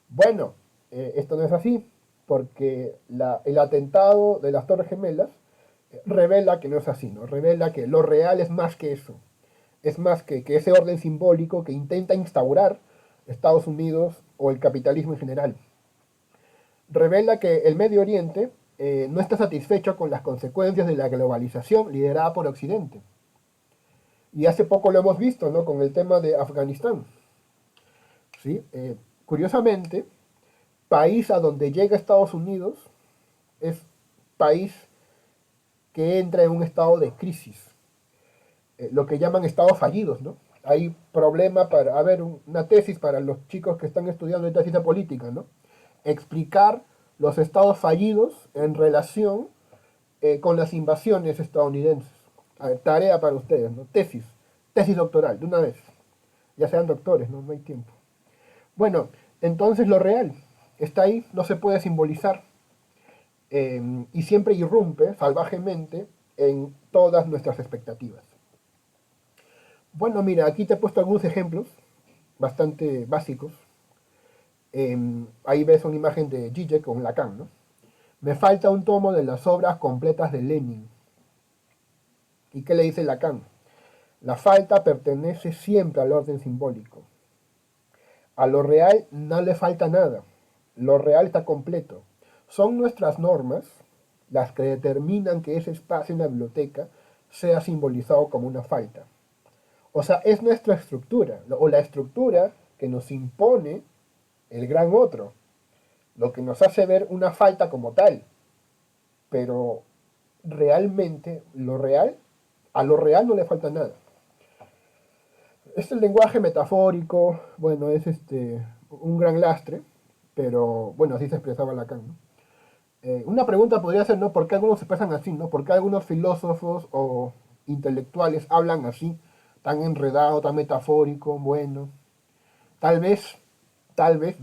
Bueno, esto no es así, porque el atentado de las Torres Gemelas revela que no es así, ¿no? Revela que lo real es más que eso. Es más que ese orden simbólico que intenta instaurar Estados Unidos o el capitalismo en general. Revela que el Medio Oriente no está satisfecho con las consecuencias de la globalización liderada por Occidente. Y hace poco lo hemos visto, ¿no? Con el tema de Afganistán. ¿Sí? Curiosamente, país a donde llega Estados Unidos es país que entra en un estado de crisis, lo que llaman estados fallidos, ¿no? Hay problema para, a ver, una tesis para los chicos que están estudiando esta ciencia política, ¿no? Explicar los estados fallidos en relación con las invasiones estadounidenses. A ver, tarea para ustedes, ¿no? Tesis doctoral, de una vez. Ya sean doctores, ¿no? No hay tiempo. Bueno, entonces lo real está ahí, no se puede simbolizar, y siempre irrumpe salvajemente en todas nuestras expectativas. Bueno, mira, aquí te he puesto algunos ejemplos bastante básicos. Ahí ves una imagen de Zizek con Lacan, ¿no? Me falta un tomo de las obras completas de Lenin. ¿Y qué le dice Lacan? La falta pertenece siempre al orden simbólico. A lo real no le falta nada. Lo real está completo. Son nuestras normas las que determinan que ese espacio en la biblioteca sea simbolizado como una falta. O sea, es nuestra estructura, o la estructura que nos impone el gran otro, lo que nos hace ver una falta como tal. Pero realmente, a lo real no le falta nada. Este lenguaje metafórico, bueno, es un gran lastre, pero bueno, así se expresaba Lacan, ¿no? Una pregunta podría ser, ¿no? ¿Por qué algunos se expresan así, ¿no? ¿Por qué algunos filósofos o intelectuales hablan así, tan enredado, tan metafórico? Bueno, tal vez,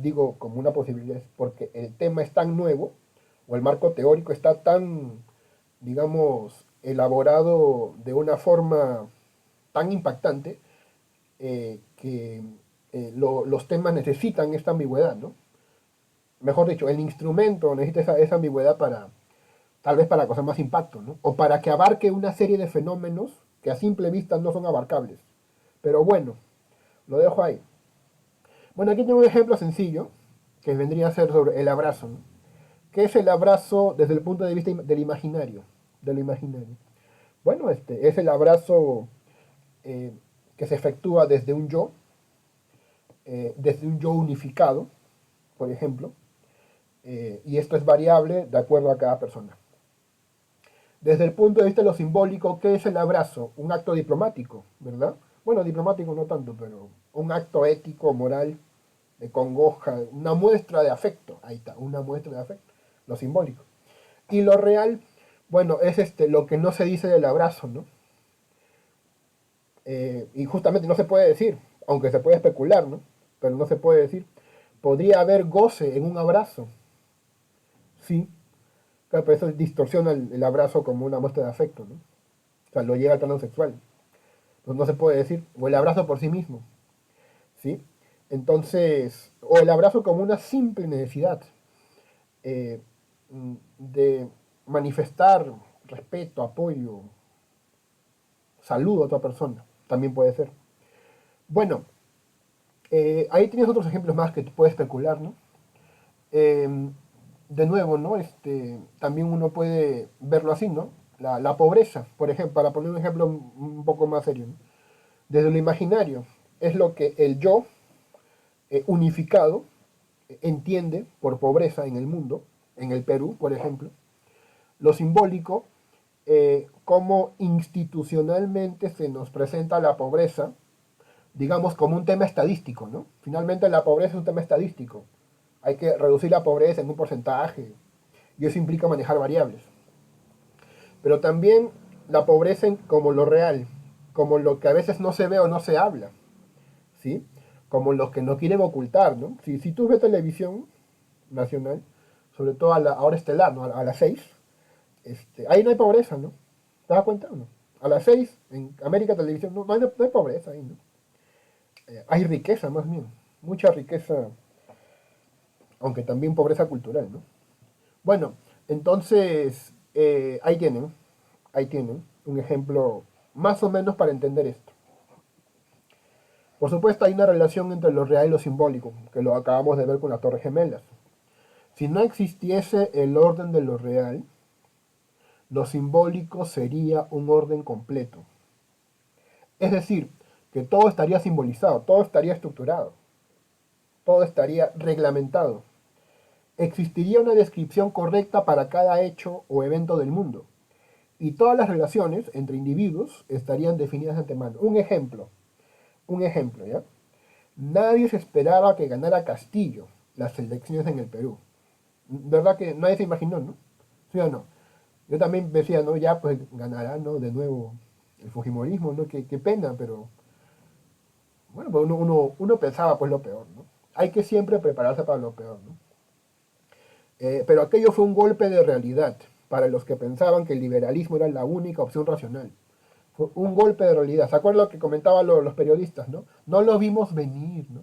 digo como una posibilidad, es porque el tema es tan nuevo, o el marco teórico está tan, digamos, elaborado de una forma tan impactante, que los temas necesitan esta ambigüedad, ¿no? Mejor dicho, el instrumento necesita esa ambigüedad para, tal vez para causar más impacto, ¿no? O para que abarque una serie de fenómenos que a simple vista no son abarcables. Pero bueno, lo dejo ahí. Bueno, aquí tengo un ejemplo sencillo, que vendría a ser sobre el abrazo, ¿no? ¿Qué es el abrazo desde el punto de vista del imaginario? De lo imaginario. Bueno, es el abrazo eh, que se efectúa desde un yo unificado, por ejemplo, y esto es variable de acuerdo a cada persona. Desde el punto de vista de lo simbólico, ¿qué es el abrazo? Un acto diplomático, ¿verdad? Bueno, diplomático no tanto, pero un acto ético, moral, de congoja, una muestra de afecto, ahí está, una muestra de afecto, lo simbólico. Y lo real, Bueno, es lo que no se dice del abrazo, ¿no? Y justamente no se puede decir, aunque se puede especular, ¿no? Pero no se puede decir. Podría haber goce en un abrazo, sí. Claro, pero eso distorsiona el abrazo como una muestra de afecto, ¿no? O sea, lo lleva al plano sexual. Entonces no se puede decir, o el abrazo por sí mismo, ¿sí? Entonces, o el abrazo como una simple necesidad eh, de manifestar respeto, apoyo, saludo a otra persona, también puede ser. Bueno, ahí tienes otros ejemplos más que tú puedes especular, ¿no? Eh, de nuevo, ¿no? También uno puede verlo así, ¿no? La pobreza, por ejemplo, para poner un ejemplo un poco más serio, ¿no? Desde lo imaginario, es lo que el yo unificado entiende por pobreza en el mundo, en el Perú, por ejemplo. Lo simbólico, cómo institucionalmente se nos presenta la pobreza, digamos, como un tema estadístico, ¿no? Finalmente la pobreza es un tema estadístico. Hay que reducir la pobreza en un porcentaje y eso implica manejar variables. Pero también la pobreza como lo real, como lo que a veces no se ve o no se habla, ¿sí? Como los que no quieren ocultar, ¿no? Si tú ves televisión nacional, sobre todo a la hora estelar, ¿no? A las 6, ahí no hay pobreza, ¿no? ¿Te das cuenta o no? A las 6 en América Televisión, no hay pobreza ahí, ¿no? Hay riqueza más bien, mucha riqueza, aunque también pobreza cultural, ¿no? Bueno, entonces, ahí tienen un ejemplo más o menos para entender esto. Por supuesto, hay una relación entre lo real y lo simbólico, que lo acabamos de ver con las Torres Gemelas. Si no existiese el orden de lo real, lo simbólico sería un orden completo. Es decir, que todo estaría simbolizado, todo estaría estructurado, todo estaría reglamentado. Existiría una descripción correcta para cada hecho o evento del mundo. Y todas las relaciones entre individuos estarían definidas de antemano. Un ejemplo, ¿ya? Nadie se esperaba que ganara Castillo las elecciones en el Perú. ¿Verdad que nadie se imaginó, no? ¿Sí o no? Yo también decía, ¿no? Ya pues ganará, ¿no? De nuevo el Fujimorismo, ¿no? Qué pena, pero bueno, pues uno pensaba pues lo peor, ¿no? Hay que siempre prepararse para lo peor, ¿no? Pero aquello fue un golpe de realidad para los que pensaban que el liberalismo era la única opción racional. Fue un golpe de realidad. ¿Se acuerdan lo que comentaban los periodistas, no? No lo vimos venir, ¿no?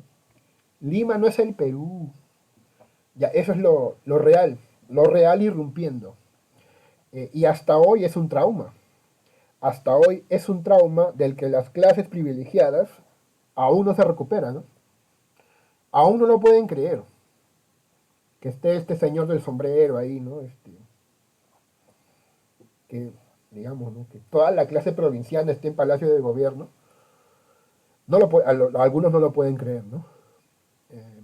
Lima no es el Perú. Ya, eso es lo real irrumpiendo. Y hasta hoy es un trauma. Hasta hoy es un trauma del que las clases privilegiadas aún no se recuperan, ¿no? Aún no lo pueden creer. Que esté este señor del sombrero ahí, ¿no? Que, digamos, ¿no? Que toda la clase provinciana esté en Palacio de Gobierno. No algunos no lo pueden creer, ¿no? Eh,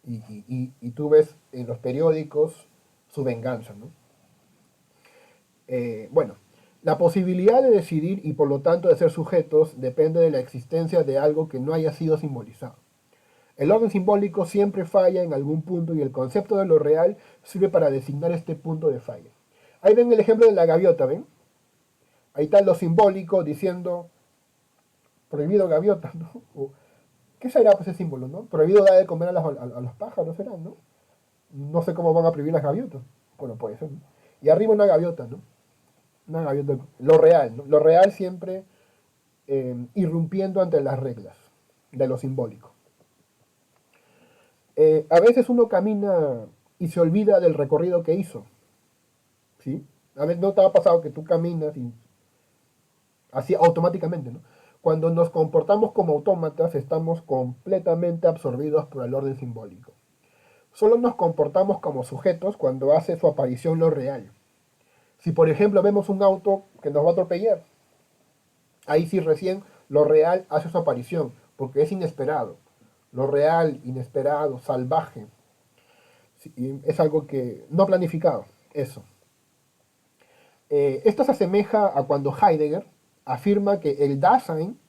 y tú ves en los periódicos su venganza, ¿no? Bueno, la posibilidad de decidir y por lo tanto de ser sujetos depende de la existencia de algo que no haya sido simbolizado. El orden simbólico siempre falla en algún punto y el concepto de lo real sirve para designar este punto de falla. Ahí ven el ejemplo de la gaviota, ¿ven? Ahí está lo simbólico diciendo prohibido gaviota, ¿no? ¿Qué será pues, ese símbolo, no? Prohibido dar de comer a los pájaros, ¿será, no? No sé cómo van a prohibir las gaviotas. Bueno, puede ser, ¿no? Y arriba una gaviota, ¿no? Una gaviota. Lo real, ¿no? Lo real siempre irrumpiendo ante las reglas de lo simbólico. A veces uno camina y se olvida del recorrido que hizo, ¿sí? A veces no te ha pasado que tú caminas y así automáticamente, ¿no? Cuando nos comportamos como autómatas estamos completamente absorbidos por el orden simbólico. Solo nos comportamos como sujetos cuando hace su aparición lo real. Si por ejemplo vemos un auto que nos va a atropellar, ahí sí recién lo real hace su aparición, porque es inesperado. Lo real, inesperado, salvaje, sí, es algo que no planificado, eso. Esto se asemeja a cuando Heidegger afirma que el Dasein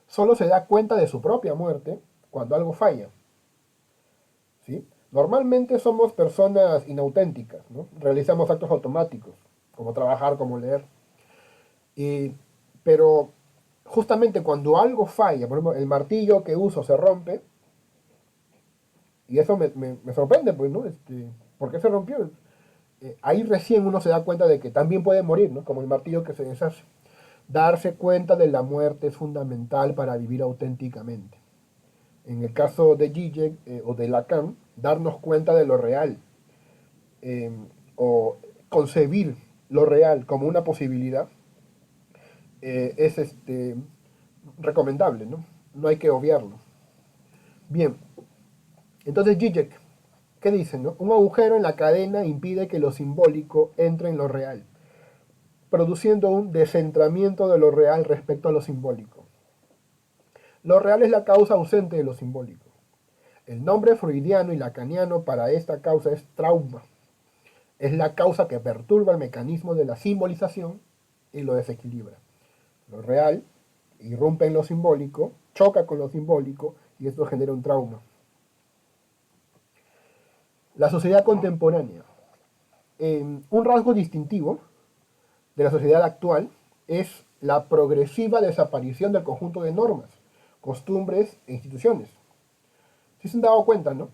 solo se da cuenta de su propia muerte cuando algo falla. ¿Sí? Normalmente somos personas inauténticas, ¿no? Realizamos actos automáticos. cómo trabajar, cómo leer. Y, pero justamente cuando algo falla, por ejemplo, el martillo que uso se rompe, y eso me sorprende, pues, ¿no? ¿Por qué se rompió? Ahí recién uno se da cuenta de que también puede morir, ¿no? Como el martillo que se deshace. Darse cuenta de la muerte es fundamental para vivir auténticamente. En el caso de Zizek o de Lacan, darnos cuenta de lo real eh, o concebir lo real como una posibilidad es recomendable, ¿no? No hay que obviarlo. Bien, entonces Zizek, ¿qué dice? No? Un agujero en la cadena impide que lo simbólico entre en lo real, produciendo un descentramiento de lo real respecto a lo simbólico. Lo real es la causa ausente de lo simbólico. El nombre freudiano y lacaniano para esta causa es trauma. Es la causa que perturba el mecanismo de la simbolización y lo desequilibra. Lo real irrumpe en lo simbólico, choca con lo simbólico y esto genera un trauma. La sociedad contemporánea. Un rasgo distintivo de la sociedad actual es la progresiva desaparición del conjunto de normas, costumbres e instituciones. Si se han dado cuenta, ¿no?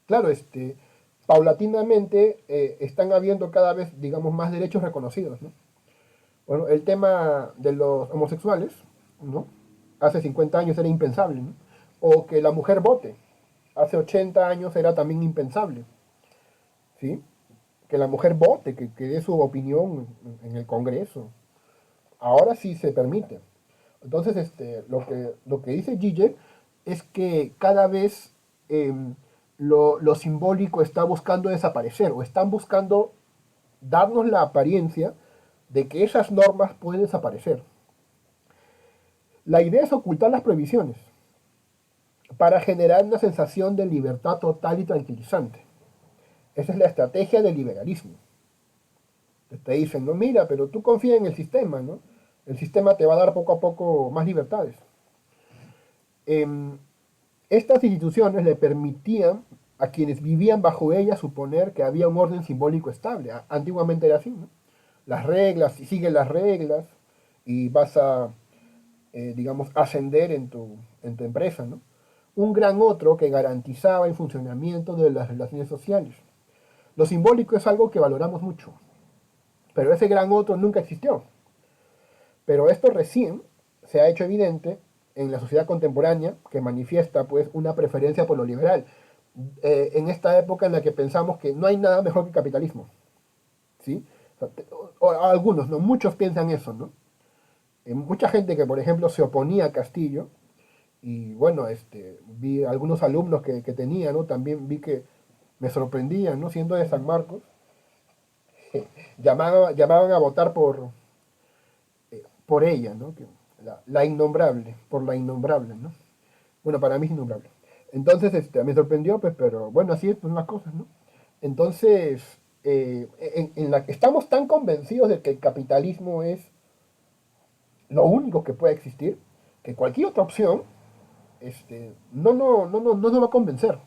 Claro, paulatinamente están habiendo cada vez, digamos, más derechos reconocidos, ¿no? Bueno, el tema de los homosexuales, ¿no? Hace 50 años era impensable, ¿no? O que la mujer vote. Hace 80 años era también impensable, ¿sí? Que la mujer vote, que dé su opinión en el Congreso. Ahora sí se permite. Entonces, lo que dice Zizek es que cada vez lo simbólico está buscando desaparecer o están buscando darnos la apariencia de que esas normas pueden desaparecer. La idea es ocultar las prohibiciones para generar una sensación de libertad total y tranquilizante. Esa es la estrategia del liberalismo. Te dicen, no, mira, pero tú confía en el sistema, ¿no? El sistema te va a dar poco a poco más libertades. Estas instituciones le permitían a quienes vivían bajo ellas suponer que había un orden simbólico estable. Antiguamente era así, ¿no? Las reglas, si sigues las reglas y vas a, digamos, ascender en tu empresa, ¿no? Un gran otro que garantizaba el funcionamiento de las relaciones sociales. Lo simbólico es algo que valoramos mucho, pero ese gran otro nunca existió. Pero esto recién se ha hecho evidente en la sociedad contemporánea que manifiesta pues una preferencia por lo liberal. En esta época en la que pensamos que no hay nada mejor que el capitalismo, ¿sí? O algunos, no, muchos piensan eso, ¿no? Mucha gente que por ejemplo se oponía a Castillo y bueno, vi algunos alumnos que tenía, ¿no? También vi que me sorprendían, ¿no? Siendo de San Marcos, llamaban a votar por ella, ¿no? La innombrable, por la innombrable, ¿no? Bueno, para mí es innombrable. Entonces, me sorprendió, pues, pero bueno, así son las cosas, ¿no? Entonces, en la que estamos tan convencidos de que el capitalismo es lo único que puede existir, que cualquier otra opción, no nos va a convencer.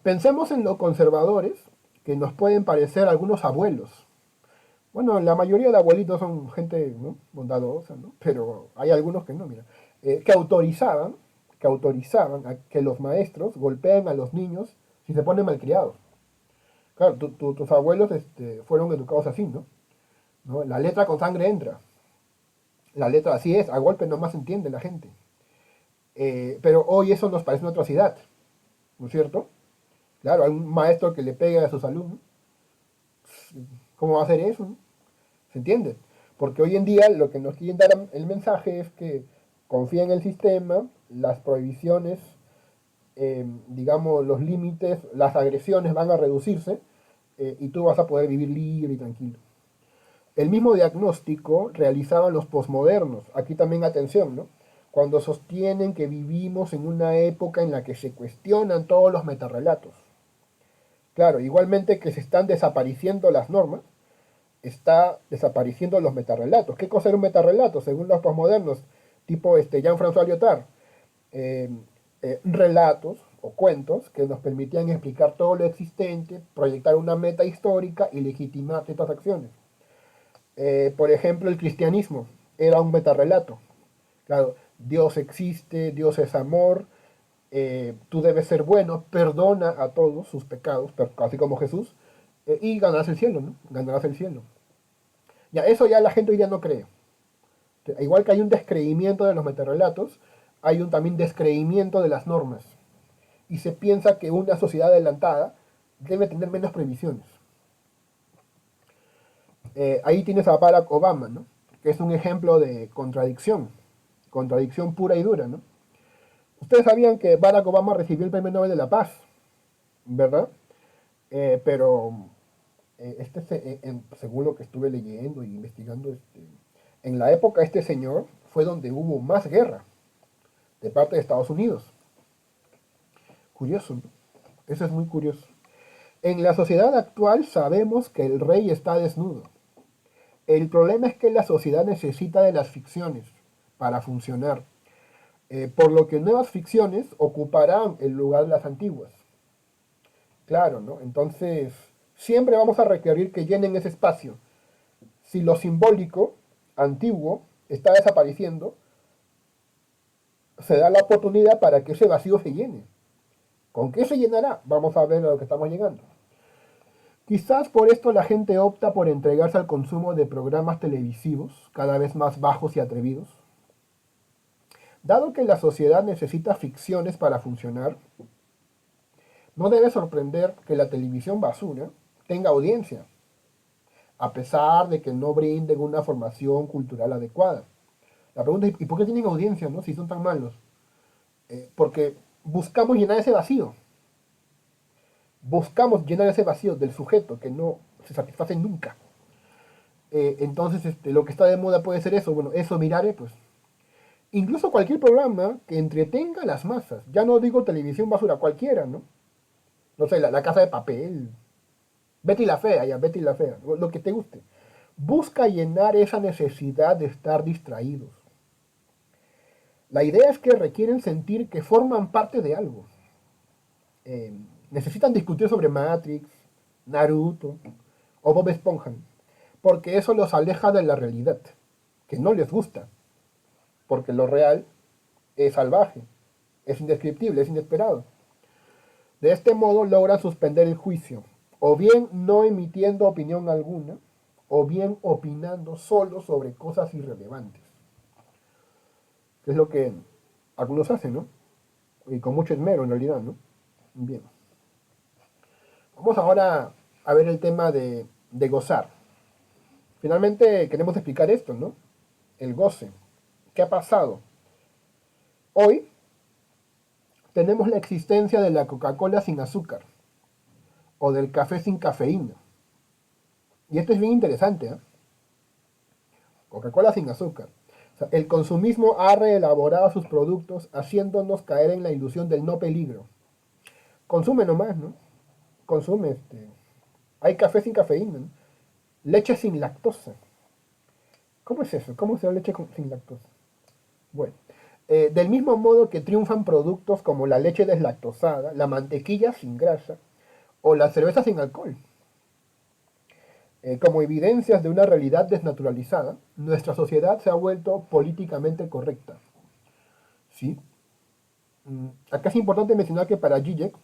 Pensemos en los conservadores que nos pueden parecer algunos abuelos. Bueno, la mayoría de abuelitos son gente, ¿no? Bondadosa, ¿no? Pero hay algunos que no, mira, que autorizaban a que los maestros golpeen a los niños si se ponen malcriados. Claro, tus abuelos fueron educados así, ¿no? ¿No? La letra con sangre entra. La letra así es, a golpe nomás entiende la gente. Pero hoy eso nos parece una atrocidad, ¿no es cierto? Claro, hay un maestro que le pega a sus alumnos. ¿Cómo va a hacer eso? ¿No? ¿Se entiende? Porque hoy en día lo que nos quieren dar el mensaje es que confía en el sistema, las prohibiciones, digamos, los límites, las agresiones van a reducirse y tú vas a poder vivir libre y tranquilo. El mismo diagnóstico realizaban los posmodernos. Aquí también atención, ¿no? Cuando sostienen que vivimos en una época en la que se cuestionan todos los metarrelatos. Claro, igualmente que se están desapareciendo las normas, está desapareciendo los metarrelatos. ¿Qué cosa era un metarrelato? Según los posmodernos, tipo Jean-François Lyotard, relatos o cuentos que nos permitían explicar todo lo existente, proyectar una meta histórica y legitimar ciertas acciones. Por ejemplo, el cristianismo era un metarrelato. Claro, Dios existe, Dios es amor, tú debes ser bueno, perdona a todos sus pecados, así como Jesús, y ganarás el cielo, ¿no? Ganarás el cielo. Ya, eso ya la gente hoy día no cree. Igual que hay un descreimiento de los metarrelatos, hay un también descreimiento de las normas. Y se piensa que una sociedad adelantada debe tener menos prohibiciones. Ahí tienes a Barack Obama, ¿no? Que es un ejemplo de contradicción pura y dura, ¿no? Ustedes sabían que Barack Obama recibió el Premio Nobel de la Paz, ¿verdad? Pero según lo que estuve leyendo y investigando, en la época este señor fue donde hubo más guerra de parte de Estados Unidos. Curioso, ¿no? Eso es muy curioso. En la sociedad actual sabemos que el rey está desnudo. El problema es que la sociedad necesita de las ficciones para funcionar, por lo que nuevas ficciones ocuparán el lugar de las antiguas. Claro, ¿no? Entonces, siempre vamos a requerir que llenen ese espacio. Si lo simbólico, antiguo, está desapareciendo, se da la oportunidad para que ese vacío se llene. ¿Con qué se llenará? Vamos a ver a lo que estamos llegando. Quizás por esto la gente opta por entregarse al consumo de programas televisivos cada vez más bajos y atrevidos. Dado que la sociedad necesita ficciones para funcionar, no debe sorprender que la televisión basura tenga audiencia, a pesar de que no brinden una formación cultural adecuada. La pregunta es, ¿y por qué tienen audiencia, no? Si son tan malos. Porque buscamos llenar ese vacío. Buscamos llenar ese vacío del sujeto que no se satisface nunca. Entonces, lo que está de moda puede ser eso. Bueno, eso miraré, pues. Incluso cualquier programa que entretenga a las masas. Ya no digo televisión basura, cualquiera, ¿no? No sé, la Casa de Papel. Betty la Fea, ya, Betty la Fea. Lo que te guste. Busca llenar esa necesidad de estar distraídos. La idea es que requieren sentir que forman parte de algo. Eh, Necesitan discutir sobre Matrix, Naruto o Bob Esponja, porque eso los aleja de la realidad, que no les gusta, porque lo real es salvaje, es indescriptible, es inesperado. De este modo logran suspender el juicio, o bien no emitiendo opinión alguna, o bien opinando solo sobre cosas irrelevantes, que es lo que algunos hacen, ¿no? Y con mucho esmero en realidad, ¿no? Bien. Vamos ahora a ver el tema de gozar. Finalmente queremos explicar esto, ¿no? El goce. ¿Qué ha pasado? Hoy tenemos la existencia de la Coca-Cola sin azúcar o del café sin cafeína. Y esto es bien interesante, ¿eh? Coca-Cola sin azúcar. O sea, el consumismo ha reelaborado sus productos haciéndonos caer en la ilusión del no peligro. Consume nomás, ¿no? Consume Hay café sin cafeína, ¿no? Leche sin lactosa. ¿Cómo es eso? ¿Cómo se da leche sin lactosa? Bueno, del mismo modo que triunfan productos como la leche deslactosada, la mantequilla sin grasa o la cerveza sin alcohol. Como evidencias de una realidad desnaturalizada, nuestra sociedad se ha vuelto políticamente correcta. ¿Sí? Acá es importante mencionar que para Zizek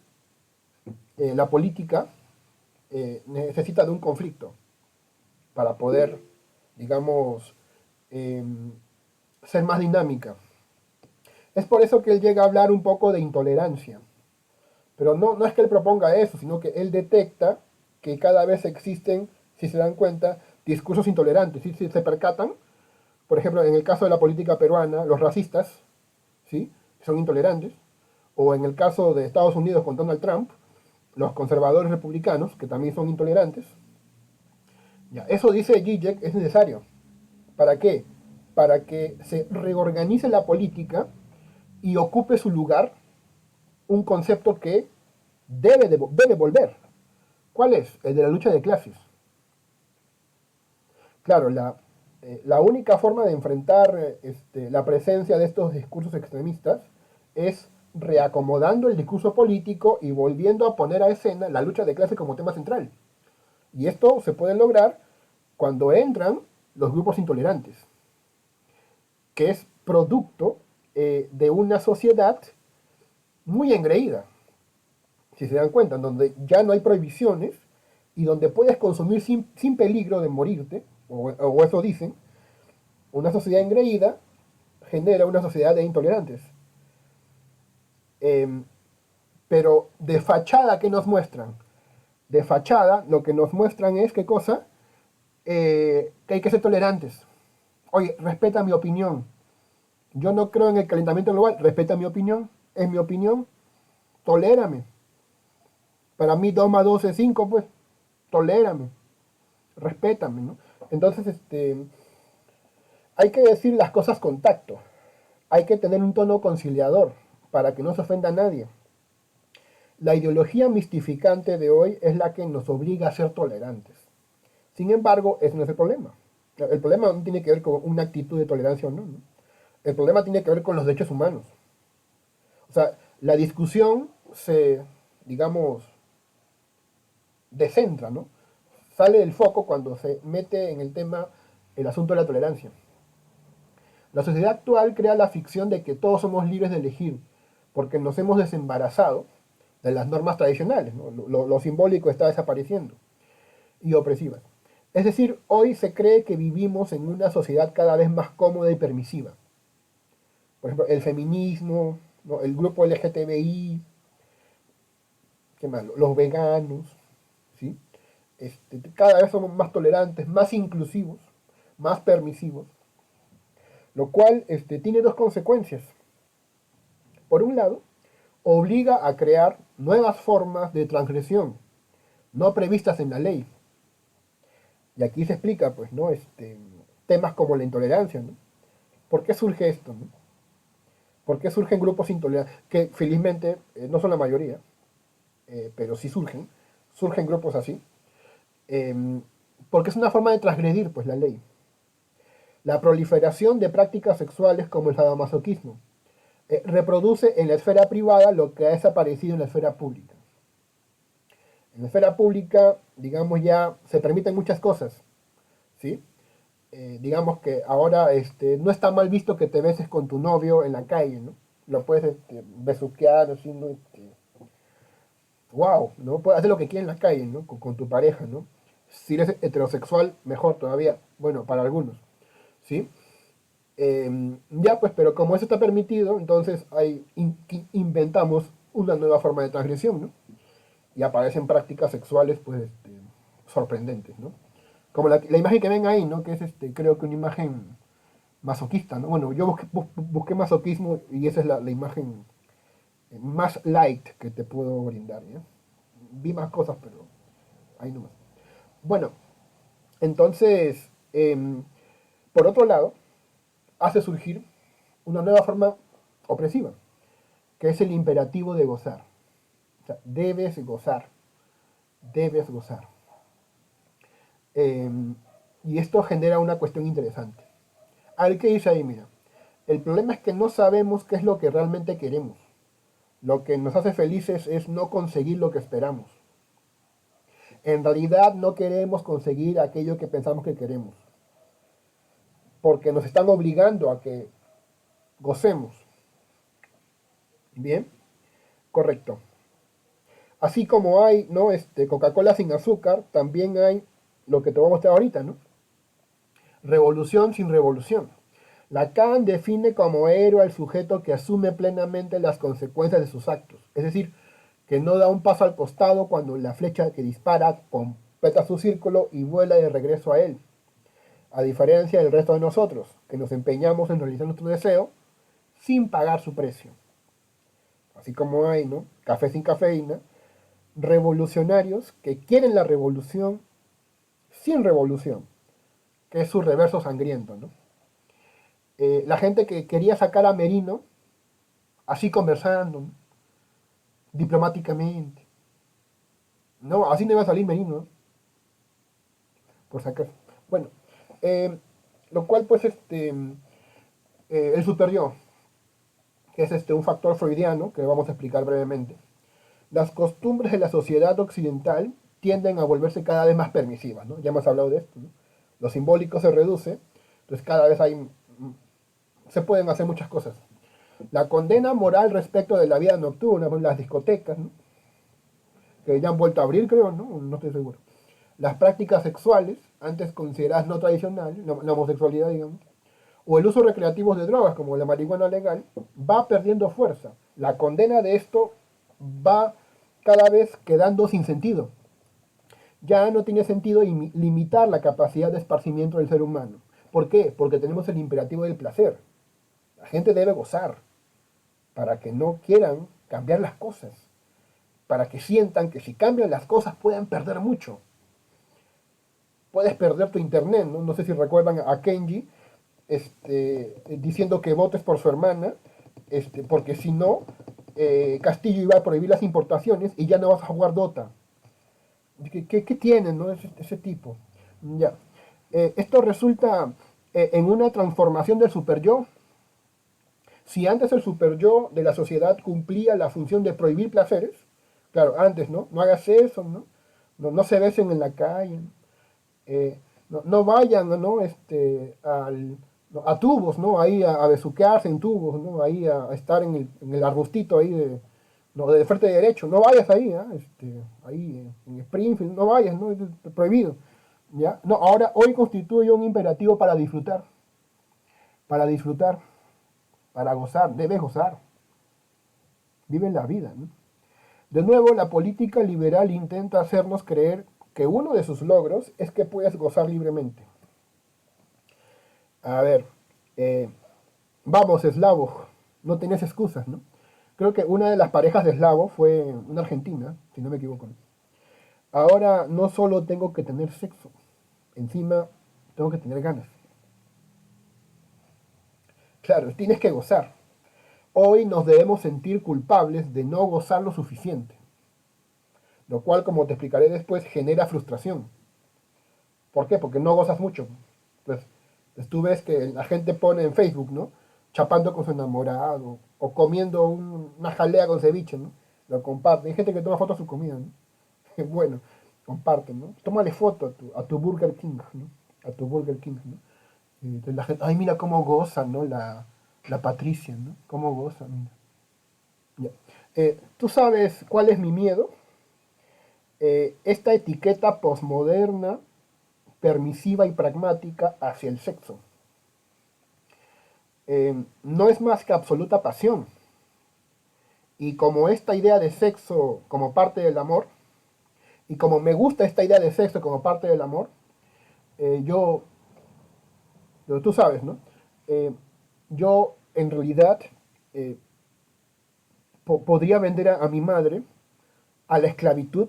la política necesita de un conflicto para poder, digamos, eh, ser más dinámica. Es por eso que él llega a hablar un poco de intolerancia. Pero no es que él proponga eso, sino que él detecta que cada vez existen, si se dan cuenta, discursos intolerantes. Si se percatan, por ejemplo, en el caso de la política peruana, los racistas, ¿sí? Son intolerantes. O en el caso de Estados Unidos con Donald Trump, los conservadores republicanos, que también son intolerantes. Ya, eso dice Zizek es necesario. ¿Para qué? Para que se reorganice la política y ocupe su lugar un concepto que debe volver. ¿Cuál es? El de la lucha de clases. Claro, la única forma de enfrentar la presencia de estos discursos extremistas es reacomodando el discurso político y volviendo a poner a escena la lucha de clase como tema central. Y esto se puede lograr cuando entran los grupos intolerantes, que es producto de una sociedad muy engreída, si se dan cuenta, donde ya no hay prohibiciones y donde puedes consumir sin peligro de morirte, o eso dicen. Una sociedad engreída genera una sociedad de intolerantes. Eh, pero de fachada, ¿qué nos muestran? De fachada, lo que nos muestran es, ¿qué cosa? Que hay que ser tolerantes. Oye, respeta mi opinión. Yo no creo en el calentamiento global, respeta mi opinión. Es mi opinión, tolérame. Para mí 2 más 2 es 5, pues, tolérame, respétame, ¿no? Entonces, hay que decir las cosas con tacto. Hay que tener un tono conciliador para que no se ofenda a nadie. La ideología mistificante de hoy es la que nos obliga a ser tolerantes. Sin embargo, ese no es el problema. El problema no tiene que ver con una actitud de tolerancia o no, ¿no? El problema tiene que ver con los derechos humanos. O sea, la discusión se, digamos, descentra, ¿no? Sale del foco cuando se mete en el tema el asunto de la tolerancia. La sociedad actual crea la ficción de que todos somos libres de elegir, porque nos hemos desembarazado de las normas tradicionales, ¿no? Lo simbólico está desapareciendo y opresivas. Es decir, hoy se cree que vivimos en una sociedad cada vez más cómoda y permisiva. Por ejemplo, el feminismo, ¿no? El grupo LGTBI, ¿qué más? Los veganos, ¿sí? Cada vez somos más tolerantes, más inclusivos, más permisivos, lo cual tiene dos consecuencias. Por un lado, obliga a crear nuevas formas de transgresión, no previstas en la ley. Y aquí se explica, pues, ¿no? Temas como la intolerancia, ¿no? ¿Por qué surge esto, no? ¿Por qué surgen grupos intolerantes? Que felizmente no son la mayoría, pero sí surgen grupos así, eh, porque es una forma de transgredir, pues, la ley. La proliferación de prácticas sexuales como el sadomasoquismo reproduce en la esfera privada lo que ha desaparecido en la esfera pública. En la esfera pública, digamos, ya se permiten muchas cosas, ¿sí? Digamos que ahora no está mal visto que te beses con tu novio en la calle, ¿no? Lo puedes besuquear, así, ¿no? Wow, ¿no? Puedes hacer lo que quieras en la calle, ¿no? Con tu pareja, ¿no? Si eres heterosexual, mejor todavía. Bueno, para algunos, ¿sí? Ya, pues, pero como eso está permitido, entonces inventamos una nueva forma de transgresión, ¿no? Y aparecen prácticas sexuales, pues, sorprendentes, ¿no? Como la imagen que ven ahí, ¿no? Que es, creo que una imagen masoquista, ¿no? Bueno, yo busqué masoquismo y esa es la imagen más light que te puedo brindar, ¿ya? Vi más cosas, pero ahí nomás. Bueno, entonces, por otro lado, hace surgir una nueva forma opresiva, que es el imperativo de gozar. O sea, debes gozar, debes gozar. Eh, y esto genera una cuestión interesante. A ver qué dice ahí, mira. El problema es que no sabemos qué es lo que realmente queremos. Lo que nos hace felices es no conseguir lo que esperamos. En realidad no queremos conseguir aquello que pensamos que queremos. Porque nos están obligando a que gocemos. ¿Bien? Correcto. Así como hay, ¿no? Coca-Cola sin azúcar, también hay lo que te voy a mostrar ahorita, ¿no? Revolución sin revolución. Lacan define como héroe al sujeto que asume plenamente las consecuencias de sus actos, es decir, que no da un paso al costado cuando la flecha que dispara completa su círculo y vuela de regreso a él, a diferencia del resto de nosotros, que nos empeñamos en realizar nuestro deseo sin pagar su precio. Así como hay, ¿no? Café sin cafeína, revolucionarios que quieren la revolución sin revolución, que es su reverso sangriento, ¿no? La gente que quería sacar a Merino, así conversando, ¿no? Diplomáticamente. No, así no iba a salir Merino, ¿no? Por si acaso. Bueno, eh, lo cual pues él superó, que es un factor freudiano que vamos a explicar brevemente. Las costumbres de la sociedad occidental tienden a volverse cada vez más permisivas, ¿no? Ya hemos hablado de esto, ¿no? Lo simbólico se reduce, entonces cada vez se pueden hacer muchas cosas. La condena moral respecto de la vida nocturna, pues, las discotecas, ¿no? Que ya han vuelto a abrir, creo, ¿no? No estoy seguro. Las prácticas sexuales, antes consideradas no tradicionales, la homosexualidad, digamos, o el uso recreativo de drogas, como la marihuana legal, va perdiendo fuerza. La condena de esto va cada vez quedando sin sentido. Ya no tiene sentido limitar la capacidad de esparcimiento del ser humano. ¿Por qué? Porque tenemos el imperativo del placer. La gente debe gozar para que no quieran cambiar las cosas, para que sientan que si cambian las cosas pueden perder mucho. Puedes perder tu internet, ¿no? No sé si recuerdan a Kenji diciendo que votes por su hermana, porque si no, Castillo iba a prohibir las importaciones y ya no vas a jugar Dota. ¿Qué tienen, no? Ese tipo. Ya. Esto resulta en una transformación del super yo. Si antes el super yo de la sociedad cumplía la función de prohibir placeres, claro, antes, ¿no? No hagas eso, ¿no? No se besen en la calle, no vayan, ¿no? A tubos, ¿no? Ahí a besuquearse en tubos, ¿no? Ahí a estar en el arbustito ahí de frente derecho, no vayas ahí, ¿eh? Ahí en Springfield, no vayas, ¿no? Es prohibido, ¿ya? No, ahora, hoy constituye un imperativo para disfrutar, para gozar, debes gozar, vive la vida, ¿no? De nuevo, la política liberal intenta hacernos creer que uno de sus logros es que puedes gozar libremente. A ver, eh, vamos, Slavoj, no tenés excusas, ¿no? Creo que una de las parejas de Slavoj fue una argentina, si no me equivoco, ¿no? Ahora no solo tengo que tener sexo, encima tengo que tener ganas. Claro, tienes que gozar. Hoy nos debemos sentir culpables de no gozar lo suficiente, lo cual, como te explicaré después, genera frustración. ¿Por qué? Porque no gozas mucho. Pues tú ves que la gente pone en Facebook, ¿no? Chapando con su enamorado, o comiendo una jalea con ceviche, ¿no? Lo comparte. Hay gente que toma fotos de su comida, ¿no? Bueno, comparte, ¿no? Tómale foto a tu Burger King, ¿no? A tu Burger King, ¿no? Y entonces la gente, ay, mira cómo goza, ¿no? La Patricia, ¿no? Cómo goza, mira. Ya. ¿Tú sabes cuál es mi miedo? Esta etiqueta posmoderna, permisiva y pragmática hacia el sexo. No es más que absoluta pasión. Y como esta idea de sexo como parte del amor, y como me gusta esta idea de sexo como parte del amor, yo, tú sabes, ¿no? Eh, yo en realidad eh, podría vender a mi madre a la esclavitud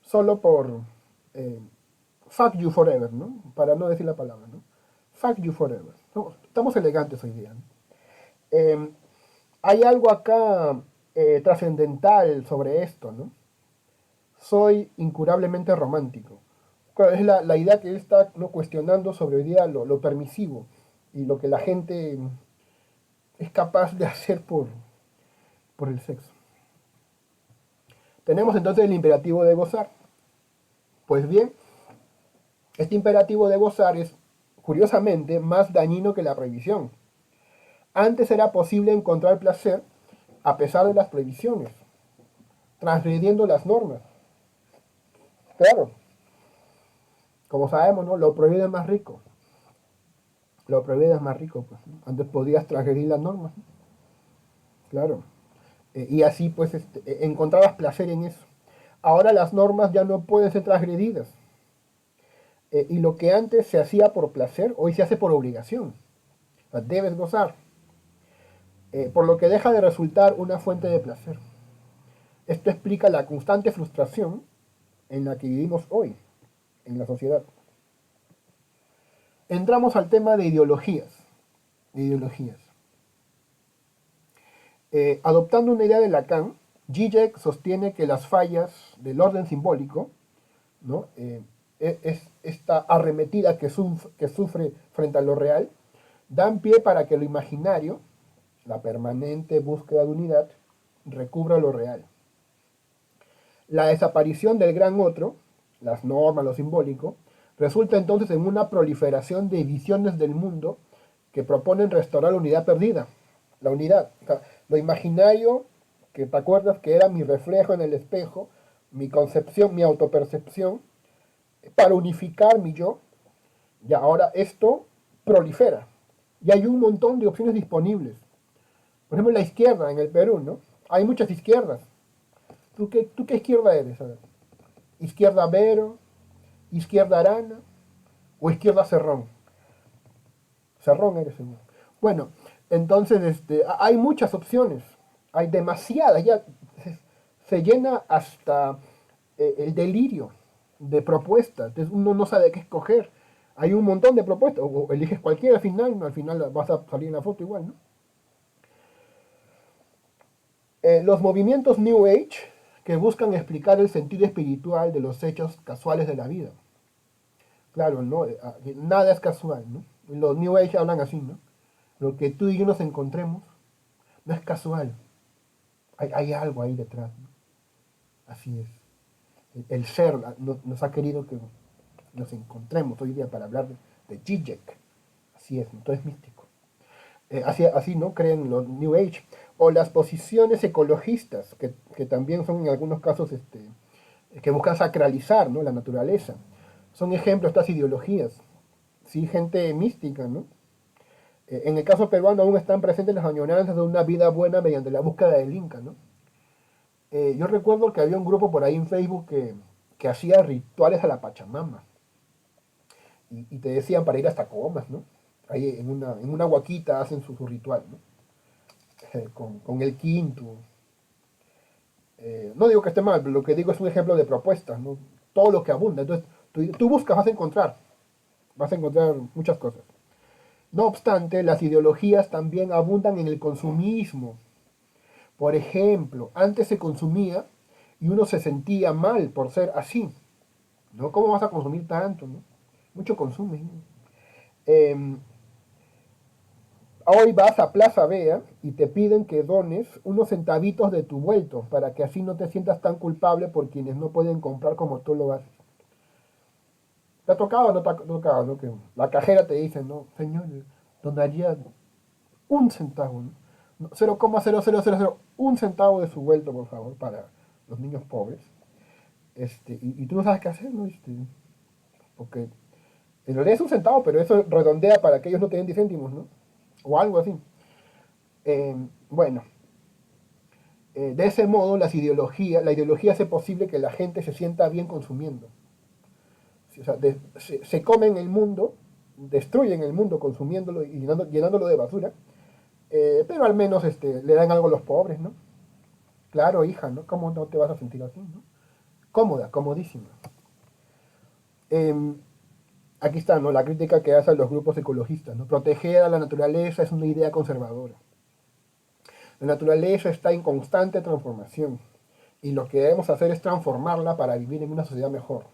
solo por eh, fuck you forever, ¿no? Para no decir la palabra, ¿no? Fuck you forever. No, estamos elegantes hoy día, ¿no? Eh, Hay algo acá trascendental sobre esto, ¿no? Soy incurablemente romántico. Claro, es la idea que él está, ¿no?, cuestionando sobre hoy día lo permisivo y lo que la gente es capaz de hacer por el sexo. Tenemos entonces el imperativo de gozar. Pues bien, este imperativo de gozar es, curiosamente, más dañino que la prohibición. Antes era posible encontrar placer a pesar de las prohibiciones, transgrediendo las normas. Claro, como sabemos, ¿no? Lo prohibido es más rico. Lo prohibido es más rico, pues, ¿no? Antes podías transgredir las normas, ¿no? Claro. Y así, pues, encontrabas placer en eso. Ahora las normas ya no pueden ser transgredidas. Y lo que antes se hacía por placer, hoy se hace por obligación. O sea, debes gozar. Por lo que deja de resultar una fuente de placer. Esto explica la constante frustración en la que vivimos hoy, en la sociedad. Entramos al tema de ideologías. De ideologías. Adoptando una idea de Lacan, Zizek sostiene que las fallas del orden simbólico, ¿no? Es esta arremetida que sufre frente a lo real, dan pie para que lo imaginario la permanente búsqueda de unidad, recubra lo real. La desaparición del gran otro, las normas, lo simbólico, resulta entonces en una proliferación de visiones del mundo que proponen restaurar la unidad perdida. La unidad, o sea, lo imaginario, que te acuerdas que era mi reflejo en el espejo, mi concepción, mi autopercepción, para unificar mi yo, y ahora esto prolifera. Y hay un montón de opciones disponibles. Por ejemplo, la izquierda en el Perú, ¿no? Hay muchas izquierdas. ¿Tú qué izquierda eres? A ver. ¿Izquierda Vero? ¿Izquierda Arana? ¿O izquierda Cerrón? Cerrón eres, señor. Bueno, entonces hay muchas opciones. Hay demasiadas. Ya se llena hasta el delirio de propuestas. Entonces uno no sabe qué escoger. Hay un montón de propuestas. O eliges cualquiera al final, ¿no? Al final vas a salir en la foto igual, ¿no? Los movimientos New Age que buscan explicar el sentido espiritual de los hechos casuales de la vida. Claro, ¿no? Nada es casual, ¿no? Los New Age hablan así, ¿no? Lo que tú y yo nos encontremos no es casual. Hay algo ahí detrás, ¿no? Así es. El ser nos ha querido que nos encontremos hoy día para hablar de Zizek. Así es, ¿no? Todo es místico. Así, ¿no? Creen los New Age. O las posiciones ecologistas, que también son en algunos casos que buscan sacralizar, ¿no? La naturaleza. Son ejemplos de estas ideologías. Sí, gente mística, ¿no? En el caso peruano aún están presentes las añoranzas de una vida buena mediante la búsqueda del Inca, ¿no? Yo recuerdo que había un grupo por ahí en Facebook que hacía rituales a la Pachamama y te decían para ir hasta Comas, ¿no? Ahí en una huaquita hacen su ritual, ¿no? Con el quinto. No digo que esté mal, pero lo que digo es un ejemplo de propuestas, ¿no? Todo lo que abunda. Entonces, tú buscas, vas a encontrar muchas cosas. No obstante, las ideologías también abundan en el consumismo. Por ejemplo, antes se consumía y uno se sentía mal por ser así. ¿No? ¿Cómo vas a consumir tanto? ¿No? Mucho consumen. Eh, Hoy vas a Plaza Vea y te piden que dones unos centavitos de tu vuelto para que así no te sientas tan culpable por quienes no pueden comprar como tú lo haces. ¿Te ha tocado o no te ha tocado? ¿No? Que la cajera te dice, no, señor, donaría un centavo, ¿no? No, 0,0000 un centavo de su vuelto, por favor, para los niños pobres. Y tú no sabes qué hacer, ¿no? Porque en realidad es un centavo, pero eso redondea para que ellos no te den 10 céntimos, ¿no? O algo así. Bueno, de ese modo la ideología hace posible que la gente se sienta bien consumiendo. O sea, se comen el mundo, destruyen el mundo consumiéndolo y llenándolo de basura, pero al menos le dan algo a los pobres, ¿no? Claro, hija, ¿no? ¿Cómo no te vas a sentir así, no? Cómoda, comodísima. Eh, Aquí está, ¿no? La crítica que hacen los grupos ecologistas, ¿no? Proteger a la naturaleza es una idea conservadora. La naturaleza está en constante transformación y lo que debemos hacer es transformarla para vivir en una sociedad mejor.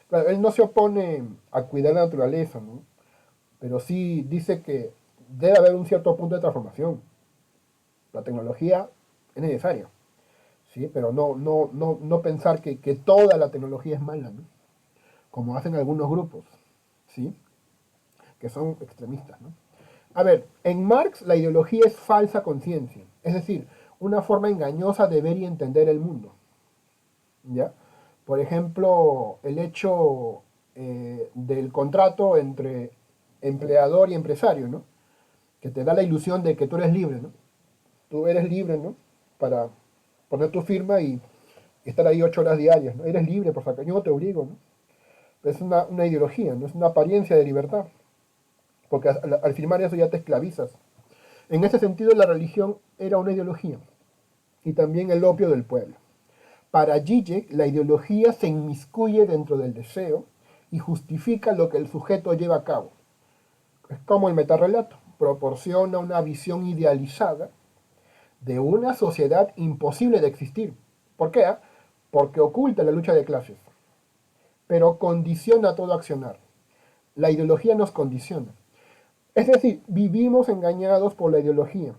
Claro, él no se opone a cuidar la naturaleza, ¿no? Pero sí dice que debe haber un cierto punto de transformación. La tecnología es necesaria, ¿sí? Pero no pensar que toda la tecnología es mala, ¿no? Como hacen algunos grupos, ¿sí? Que son extremistas, ¿no? A ver, en Marx la ideología es falsa conciencia, es decir, una forma engañosa de ver y entender el mundo, ¿ya? Por ejemplo, el hecho del contrato entre empleador y empresario, ¿no? Que te da la ilusión de que tú eres libre, ¿no? Tú eres libre, ¿no? Para poner tu firma y estar ahí 8 horas diarias, ¿no? Eres libre, por favor, yo no te obligo, ¿no? Pero es una ideología, ¿no? Es una apariencia de libertad, porque al firmar eso ya te esclavizas. En ese sentido, la religión era una ideología y también el opio del pueblo. Para Zizek, la ideología se inmiscuye dentro del deseo y justifica lo que el sujeto lleva a cabo. Es como el metarrelato, proporciona una visión idealizada de una sociedad imposible de existir. ¿Por qué? Porque oculta la lucha de clases, pero condiciona todo accionar. La ideología nos condiciona. Es decir, vivimos engañados por la ideología.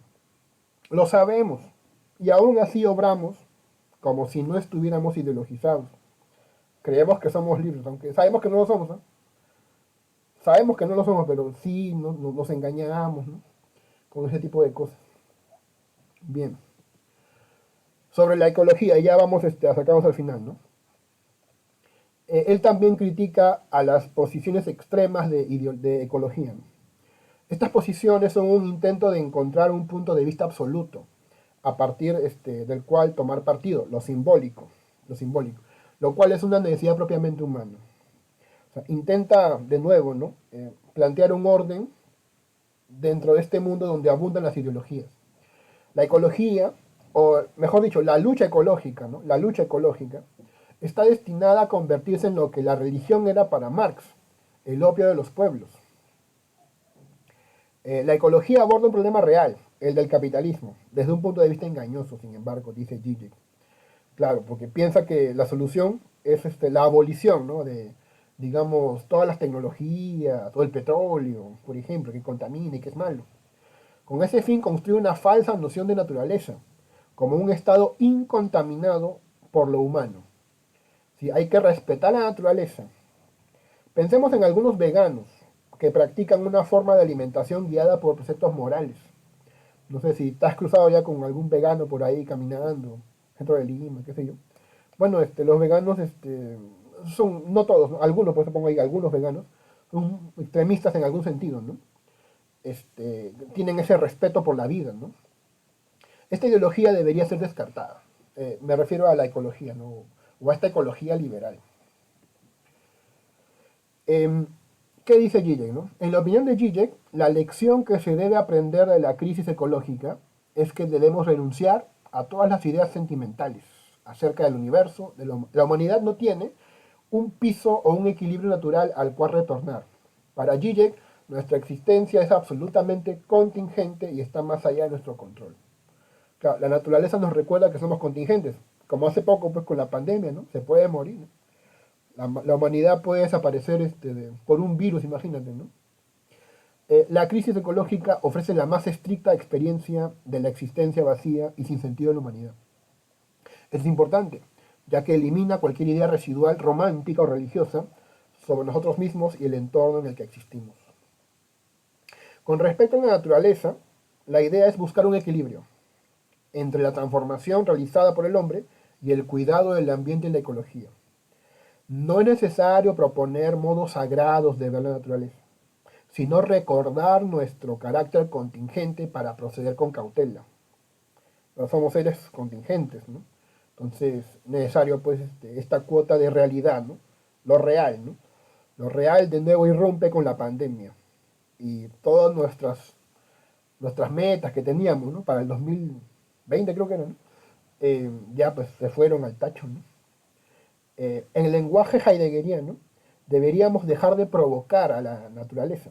Lo sabemos. Y aún así obramos como si no estuviéramos ideologizados. Creemos que somos libres, aunque sabemos que no lo somos, ¿no? Sabemos que no lo somos, pero sí nos engañamos, ¿no? Con ese tipo de cosas. Bien. Sobre la ecología, ya vamos acercarnos al final, ¿no? Él también critica a las posiciones extremas de ecología, ¿no? Estas posiciones son un intento de encontrar un punto de vista absoluto, a partir del cual tomar partido, lo simbólico, lo cual es una necesidad propiamente humana. O sea, intenta de nuevo, ¿no? Plantear un orden dentro de este mundo donde abundan las ideologías. La ecología, o mejor dicho, la lucha ecológica, ¿no? La lucha ecológica está destinada a convertirse en lo que la religión era para Marx, el opio de los pueblos. La ecología aborda un problema real, el del capitalismo, desde un punto de vista engañoso, sin embargo, dice Zizek. Claro, porque piensa que la solución es la abolición, ¿no? De, digamos, todas las tecnologías, todo el petróleo, por ejemplo, que contamina y que es malo. Con ese fin construye una falsa noción de naturaleza, como un estado incontaminado por lo humano. ¿Sí? Hay que respetar la naturaleza. Pensemos en algunos veganos que practican una forma de alimentación guiada por preceptos morales. No sé si te has cruzado ya con algún vegano por ahí caminando, dentro de Lima, qué sé yo. Bueno, los veganos son, no todos, ¿no? Algunos, por eso pongo ahí, algunos veganos, son extremistas en algún sentido, ¿no? Tienen ese respeto por la vida, ¿no? Esta ideología debería ser descartada. Me refiero a la ecología, ¿no? O a esta ecología liberal. Eh, ¿Qué dice Zizek, no? En la opinión de Zizek, la lección que se debe aprender de la crisis ecológica es que debemos renunciar a todas las ideas sentimentales acerca del universo. La humanidad no tiene un piso o un equilibrio natural al cual retornar. Para Zizek, nuestra existencia es absolutamente contingente y está más allá de nuestro control. Claro, la naturaleza nos recuerda que somos contingentes, como hace poco pues con la pandemia, ¿no? Se puede morir, ¿no? La humanidad puede desaparecer por un virus, imagínate, ¿no? La crisis ecológica ofrece la más estricta experiencia de la existencia vacía y sin sentido de la humanidad. Es importante, ya que elimina cualquier idea residual romántica o religiosa sobre nosotros mismos y el entorno en el que existimos. Con respecto a la naturaleza, la idea es buscar un equilibrio entre la transformación realizada por el hombre y el cuidado del ambiente y la ecología. No es necesario proponer modos sagrados de ver la naturaleza, sino recordar nuestro carácter contingente para proceder con cautela. No somos seres contingentes, ¿no? Entonces, necesario pues esta cuota de realidad, ¿no? Lo real, ¿no? Lo real de nuevo irrumpe con la pandemia y todas nuestras metas que teníamos, ¿no? Para el 2020 creo que era, ¿no? Ya pues se fueron al tacho, ¿no? En el lenguaje heideggeriano deberíamos dejar de provocar a la naturaleza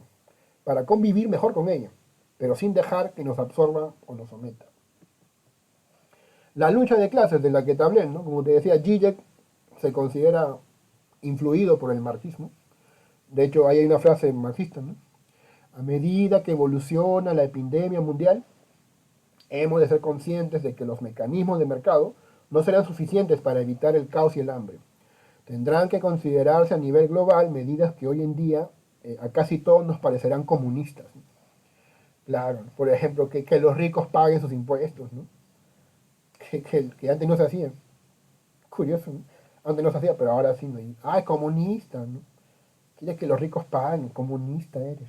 para convivir mejor con ella, pero sin dejar que nos absorba o nos someta. La lucha de clases de la que te hablé, ¿no? Como te decía, Zizek se considera influido por el marxismo. De hecho, ahí hay una frase marxista, ¿no? A medida que evoluciona la epidemia mundial, hemos de ser conscientes de que los mecanismos de mercado no serán suficientes para evitar el caos y el hambre. Tendrán que considerarse a nivel global medidas que hoy en día a casi todos nos parecerán comunistas, ¿no? Claro, por ejemplo, que los ricos paguen sus impuestos, ¿no? Que antes no se hacía. Curioso, ¿no? Antes no se hacía, pero ahora sí. ¿No? Es comunista, ¿no? Quieres que los ricos paguen, comunista eres.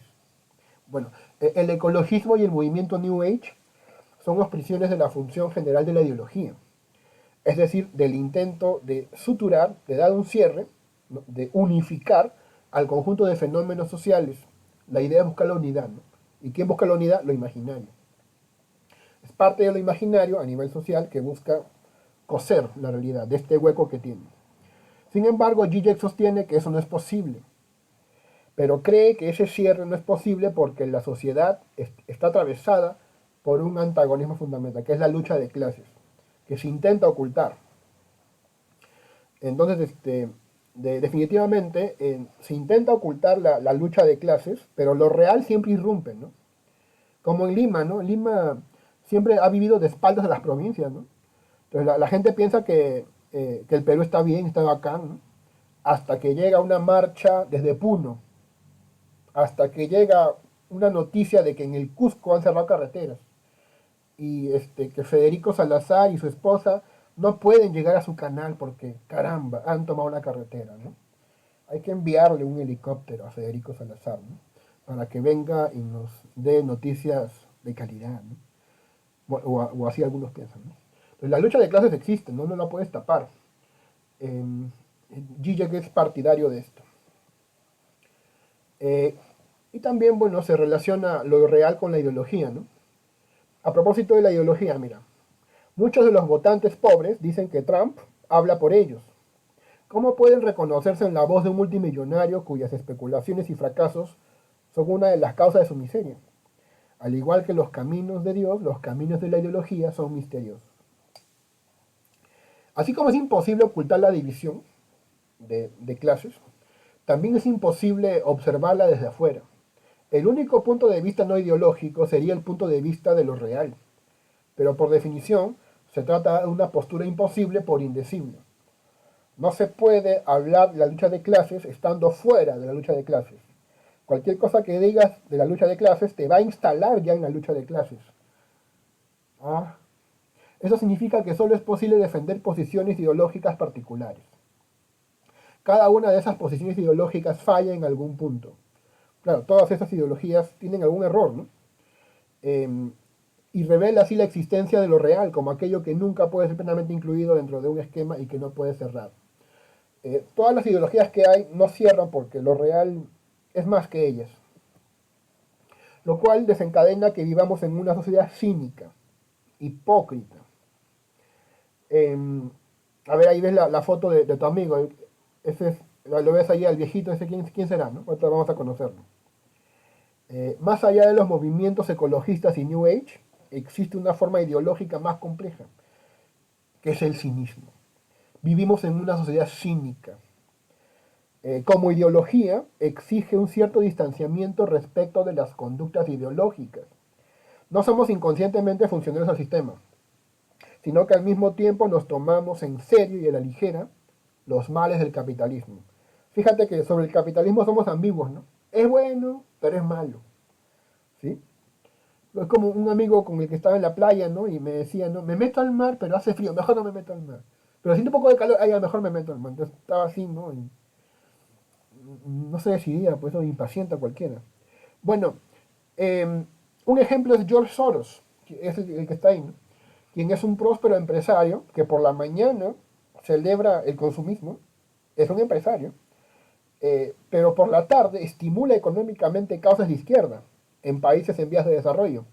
Bueno, el ecologismo y el movimiento New Age son expresiones de la función general de la ideología. Es decir, del intento de suturar, de dar un cierre, ¿no? De unificar al conjunto de fenómenos sociales. La idea es buscar la unidad, ¿no? ¿Y quién busca la unidad? Lo imaginario. Es parte de lo imaginario a nivel social que busca coser la realidad de este hueco que tiene. Sin embargo, Zizek sostiene que eso no es posible, pero cree que ese cierre no es posible porque la sociedad está atravesada por un antagonismo fundamental, que es la lucha de clases, que se intenta ocultar. Entonces, definitivamente se intenta ocultar la lucha de clases, pero lo real siempre irrumpe, ¿no? Como en Lima, ¿no? Lima siempre ha vivido de espaldas a las provincias, ¿no? Entonces la gente piensa que el Perú está bien, está bacán, ¿no? Hasta que llega una marcha desde Puno, hasta que llega una noticia de que en el Cusco han cerrado carreteras y que Federico Salazar y su esposa no pueden llegar a su canal porque, caramba, han tomado la carretera, ¿no? Hay que enviarle un helicóptero a Federico Salazar, ¿no? Para que venga y nos dé noticias de calidad, ¿no? O así algunos piensan, ¿no? Entonces, la lucha de clases existe, ¿no? No la puedes tapar. Eh, Zizek es partidario de esto. Eh, y también, bueno, se relaciona lo real con la ideología, ¿no? A propósito de la ideología, mira, muchos de los votantes pobres dicen que Trump habla por ellos. ¿Cómo pueden reconocerse en la voz de un multimillonario cuyas especulaciones y fracasos son una de las causas de su miseria? Al igual que los caminos de Dios, los caminos de la ideología son misteriosos. Así como es imposible ocultar la división de clases, también es imposible observarla desde afuera. El único punto de vista no ideológico sería el punto de vista de lo real, pero por definición se trata de una postura imposible por indecible. No se puede hablar de la lucha de clases estando fuera de la lucha de clases. Cualquier cosa que digas de la lucha de clases te va a instalar ya en la lucha de clases. ¿Ah? Eso significa que solo es posible defender posiciones ideológicas particulares. Cada una de esas posiciones ideológicas falla en algún punto. Claro, todas esas ideologías tienen algún error, ¿no? Eh, y revela así la existencia de lo real, como aquello que nunca puede ser plenamente incluido dentro de un esquema y que no puede cerrar. Todas las ideologías que hay no cierran porque lo real es más que ellas, lo cual desencadena que vivamos en una sociedad cínica, hipócrita. Eh, a ver, ahí ves la foto de tu amigo, ese es, lo ves ahí al viejito, ese quién será, ¿no? Ahorita vamos a conocerlo. Más allá de los movimientos ecologistas y New Age, existe una forma ideológica más compleja, que es el cinismo. Vivimos en una sociedad cínica. Como ideología, exige un cierto distanciamiento respecto de las conductas ideológicas. No somos inconscientemente funcionarios al sistema, sino que al mismo tiempo nos tomamos en serio y a la ligera los males del capitalismo. Fíjate que sobre el capitalismo somos ambiguos, ¿no? Es bueno, pero es malo, ¿sí? Es como un amigo con el que estaba en la playa, ¿no? Y me decía, ¿no? Me meto al mar, pero hace frío, mejor no me meto al mar. Pero siento un poco de calor, ya mejor me meto al mar. Entonces estaba así, ¿no? Y no se decidía, pues eso impacienta a cualquiera. Bueno, un ejemplo es George Soros, que es el que está ahí, ¿no? Quien es un próspero empresario que por la mañana celebra el consumismo, es un empresario, pero por la tarde estimula económicamente causas de izquierda en países en vías de desarrollo.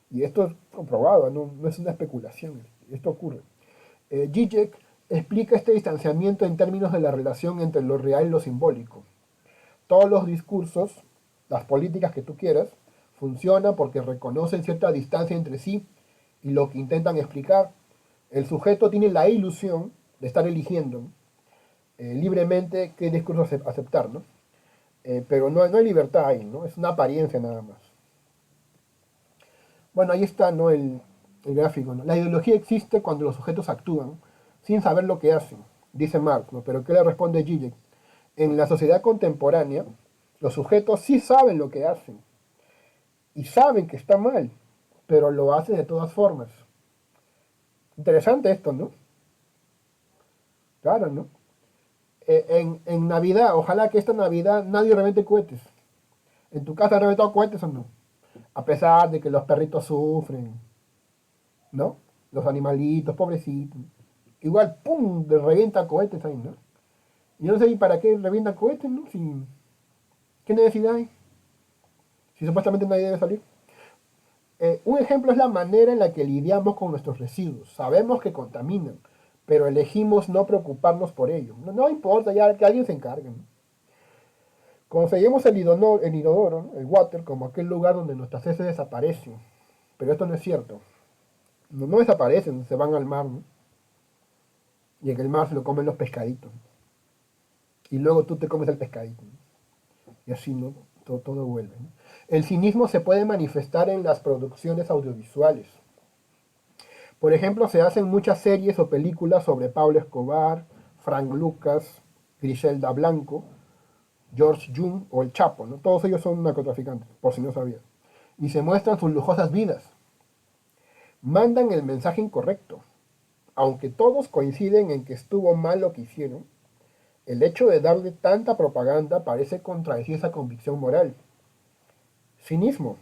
Y esto es comprobado, no es una especulación, esto ocurre. Zizek explica este distanciamiento en términos de la relación entre lo real y lo simbólico. Todos los discursos, las políticas que tú quieras, funcionan porque reconocen cierta distancia entre sí y lo que intentan explicar. El sujeto tiene la ilusión de estar eligiendo libremente qué discurso aceptar, ¿no? Pero no hay libertad ahí, ¿no? Es una apariencia nada más. Bueno, ahí está, ¿no? El gráfico, ¿no? La ideología existe cuando los sujetos actúan sin saber lo que hacen, dice Marx, ¿no? Pero ¿qué le responde Zizek? En la sociedad contemporánea, los sujetos sí saben lo que hacen y saben que está mal, pero lo hacen de todas formas. Interesante esto, ¿no? Claro, ¿no? En Navidad, ojalá que esta Navidad nadie reviente cohetes. ¿En tu casa has reventado cohetes o no? A pesar de que los perritos sufren, ¿no? Los animalitos, pobrecitos. Igual, ¡pum!, de revienta cohetes ahí, ¿no? Y yo no sé ni para qué revientan cohetes, ¿no? Si, ¿qué necesidad hay? Si supuestamente nadie debe salir. Un ejemplo es la manera en la que lidiamos con nuestros residuos. Sabemos que contaminan, pero elegimos no preocuparnos por ello. No importa, ya que alguien se encargue, ¿no? Conseguimos el inodoro, ¿no? El water, como aquel lugar donde nuestras heces desaparecen. Pero esto no es cierto. No desaparecen, se van al mar, ¿no? Y en el mar se lo comen los pescaditos. y luego tú te comes el pescadito, ¿no? Y así, ¿no? Todo vuelve, ¿no? El cinismo se puede manifestar en las producciones audiovisuales. Por ejemplo, se hacen muchas series o películas sobre Pablo Escobar, Frank Lucas, Griselda Blanco, George Jung o El Chapo, ¿no? Todos ellos son narcotraficantes, por si no sabías. Y se muestran sus lujosas vidas. Mandan el mensaje incorrecto. Aunque todos coinciden en que estuvo mal lo que hicieron, el hecho de darle tanta propaganda parece contradecir esa convicción moral. Cinismo.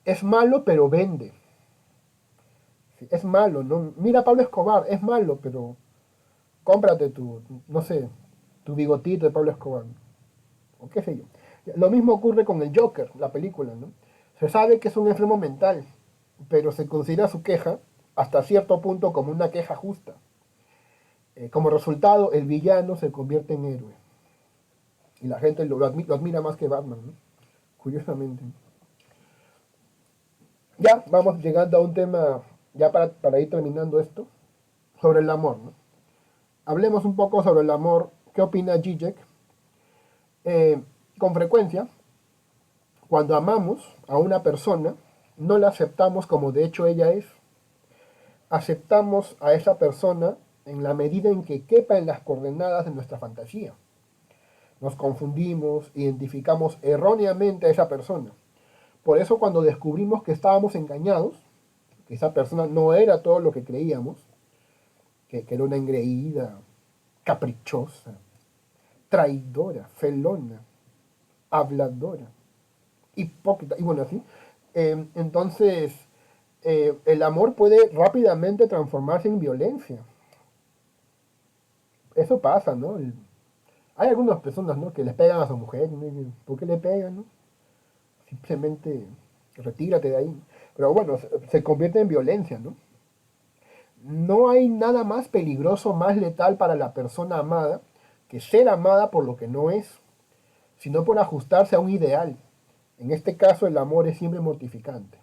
Es malo pero vende. Sí, es malo, ¿no? Mira a Pablo Escobar, es malo, pero cómprate tu, no sé, tu bigotito de Pablo Escobar, ¿no? O qué sé yo. Lo mismo ocurre con el Joker, la película, ¿no? Se sabe que es un enfermo mental, pero se considera su queja hasta cierto punto como una queja justa. Como resultado, el villano se convierte en héroe. Y la gente lo admira más que Batman, ¿no? Curiosamente. Ya vamos llegando a un tema, ya para ir terminando esto, sobre el amor, ¿no? Hablemos un poco sobre el amor. ¿Qué opina Zizek? Con frecuencia, cuando amamos a una persona, no la aceptamos como de hecho ella es. Aceptamos a esa persona en la medida en que quepa en las coordenadas de nuestra fantasía. Nos confundimos, identificamos erróneamente a esa persona. Por eso cuando descubrimos que estábamos engañados, que esa persona no era todo lo que creíamos, que era una engreída, caprichosa, traidora, felona, habladora, hipócrita, y bueno, así. Entonces, el amor puede rápidamente transformarse en violencia. Eso pasa, ¿no? Hay algunas personas, ¿no?, que les pegan a su mujer, ¿no? ¿Por qué le pegan, no? Simplemente retírate de ahí. Pero bueno, se convierte en violencia, ¿no? No hay nada más peligroso, más letal para la persona amada que ser amada por lo que no es, sino por ajustarse a un ideal. En este caso el amor es siempre mortificante,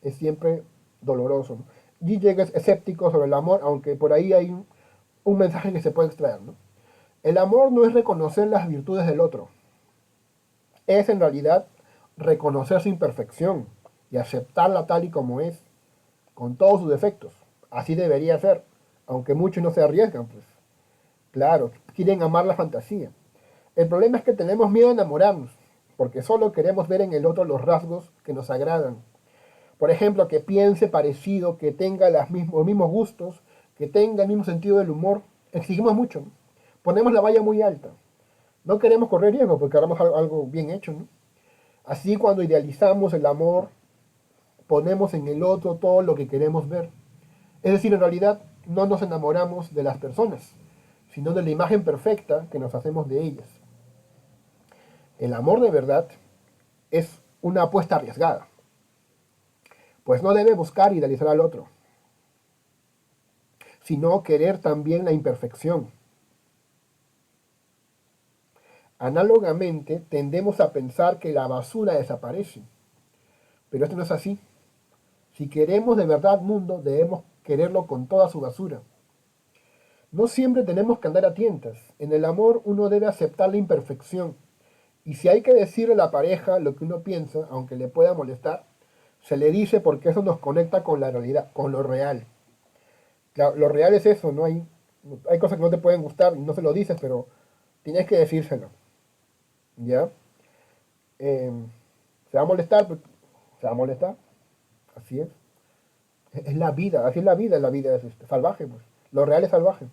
es siempre doloroso, ¿no? Zizek es escéptico sobre el amor, aunque por ahí hay un mensaje que se puede extraer, ¿no? El amor no es reconocer las virtudes del otro, es en realidad reconocer su imperfección y aceptarla tal y como es, con todos sus defectos. Así debería ser, aunque muchos no se arriesgan, pues. Claro, quieren amar la fantasía. El problema es que tenemos miedo a enamorarnos, porque solo queremos ver en el otro los rasgos que nos agradan. Por ejemplo, que piense parecido, que tenga los mismos gustos, que tenga el mismo sentido del humor. Exigimos mucho, ¿no? Ponemos la valla muy alta. No queremos correr riesgo porque hagamos algo bien hecho, ¿no? Así cuando idealizamos el amor, ponemos en el otro todo lo que queremos ver. Es decir, en realidad no nos enamoramos de las personas, sino de la imagen perfecta que nos hacemos de ellas. El amor de verdad es una apuesta arriesgada, pues no debe buscar idealizar al otro, sino querer también la imperfección. Análogamente, tendemos a pensar que la basura desaparece, pero esto no es así. Si queremos de verdad mundo, debemos quererlo con toda su basura. No siempre tenemos que andar a tientas. En el amor uno debe aceptar la imperfección. Y si hay que decirle a la pareja lo que uno piensa, aunque le pueda molestar, se le dice porque eso nos conecta con la realidad, con lo real. Claro, lo real es eso, ¿no? Hay cosas que no te pueden gustar y no se lo dices, pero tienes que decírselo. ¿Ya? Eh, ¿Se va a molestar? Pues, se va a molestar. Así es. Es la vida, así es la vida es salvaje, pues. Lo real es salvaje.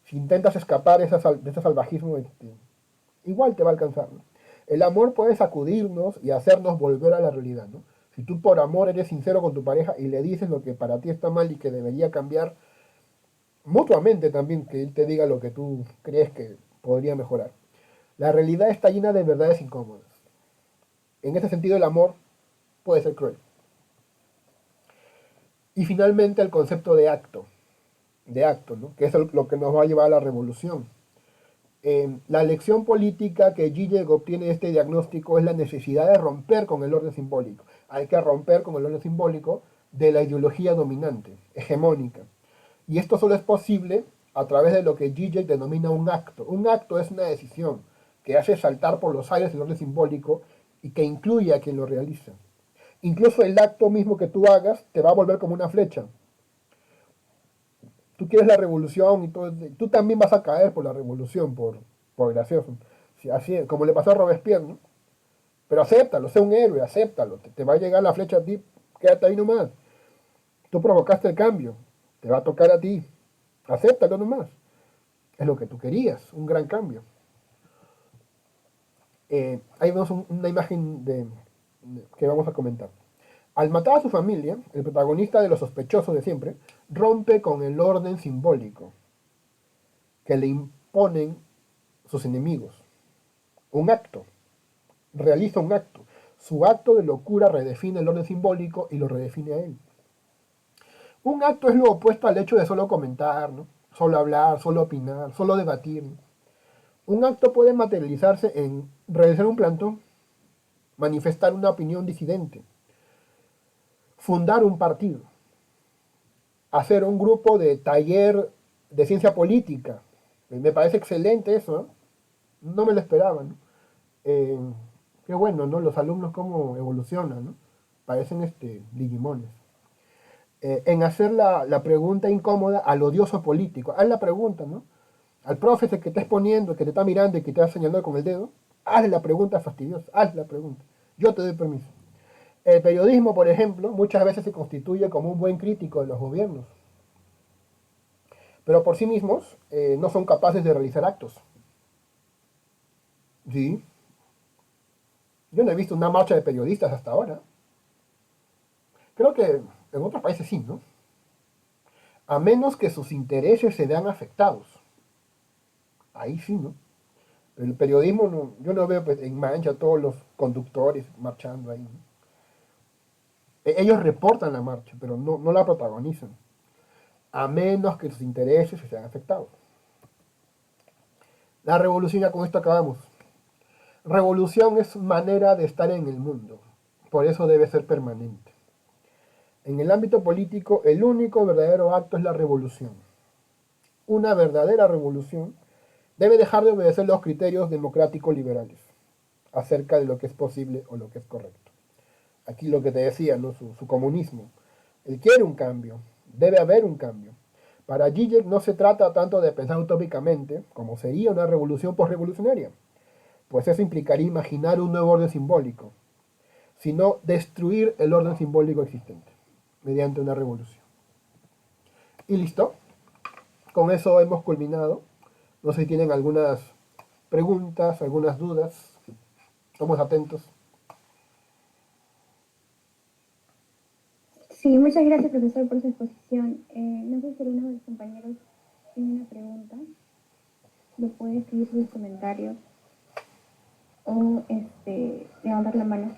Si intentas escapar de ese salvajismo, igual te va a alcanzar, ¿no? El amor puede sacudirnos y hacernos volver a la realidad, ¿no? Si tú por amor eres sincero con tu pareja y le dices lo que para ti está mal y que debería cambiar, mutuamente también, que él te diga lo que tú crees que podría mejorar. La realidad está llena de verdades incómodas. En ese sentido el amor puede ser cruel. Y finalmente el concepto de acto, ¿no?, que es lo que nos va a llevar a la revolución. La lección política que Zizek obtiene de este diagnóstico es la necesidad de romper con el orden simbólico. Hay que romper con el orden simbólico de la ideología dominante, hegemónica. Y esto solo es posible a través de lo que Zizek denomina un acto. Un acto es una decisión que hace saltar por los aires el orden simbólico y que incluye a quien lo realiza. Incluso el acto mismo que tú hagas te va a volver como una flecha. Tú quieres la revolución y tú también vas a caer por la revolución, por gracioso. Sí, así es, como le pasó a Robespierre, ¿no? Pero acéptalo, sé un héroe, acéptalo. Te va a llegar la flecha a ti, quédate ahí nomás. Tú provocaste el cambio, te va a tocar a ti. Acéptalo nomás. Es lo que tú querías, un gran cambio. Ahí vemos una imagen que vamos a comentar. Al matar a su familia, el protagonista de Los Sospechosos de Siempre rompe con el orden simbólico que le imponen sus enemigos. Un acto, realiza un acto. Su acto de locura redefine el orden simbólico y lo redefine a él. Un acto es lo opuesto al hecho de solo comentar, ¿no? Solo hablar, solo opinar, solo debatir, ¿no? Un acto puede materializarse en realizar un plantón, manifestar una opinión disidente, fundar un partido, hacer un grupo de taller de ciencia política. Me parece excelente eso, ¿no? No me lo esperaba, ¿no? Eh, qué bueno, ¿no? Los alumnos cómo evolucionan, ¿no? Parecen digimones. En hacer la pregunta incómoda al odioso político. Haz la pregunta, ¿no? Al profe que te está exponiendo, que te está mirando y que te está señalando con el dedo, hazle la pregunta fastidiosa, haz la pregunta. Yo te doy permiso. El periodismo, por ejemplo, muchas veces se constituye como un buen crítico de los gobiernos, pero por sí mismos no son capaces de realizar actos. ¿Sí? Yo no he visto una marcha de periodistas hasta ahora. Creo que en otros países sí, ¿no? A menos que sus intereses se vean afectados. Ahí sí, ¿no? El periodismo, no, yo no veo pues, en mancha a todos los conductores marchando ahí, ¿no? Ellos reportan la marcha, pero no la protagonizan. A menos que sus intereses se vean afectados. La revolución, ya con esto acabamos. Revolución es manera de estar en el mundo. Por eso debe ser permanente. En el ámbito político, el único verdadero acto es la revolución. Una verdadera revolución debe dejar de obedecer los criterios democráticos liberales acerca de lo que es posible o lo que es correcto. Aquí lo que te decía, ¿no? Su comunismo. Él quiere un cambio, debe haber un cambio. Para Zizek no se trata tanto de pensar utópicamente como sería una revolución postrevolucionaria, pues eso implicaría imaginar un nuevo orden simbólico, sino destruir el orden simbólico existente mediante una revolución. Y listo, con eso hemos culminado. No sé si tienen algunas preguntas, algunas dudas. Estamos atentos. Sí, muchas gracias, profesor, por su exposición. No sé si alguno de los compañeros tiene una pregunta. Lo puede escribir sus comentarios o levantar la mano.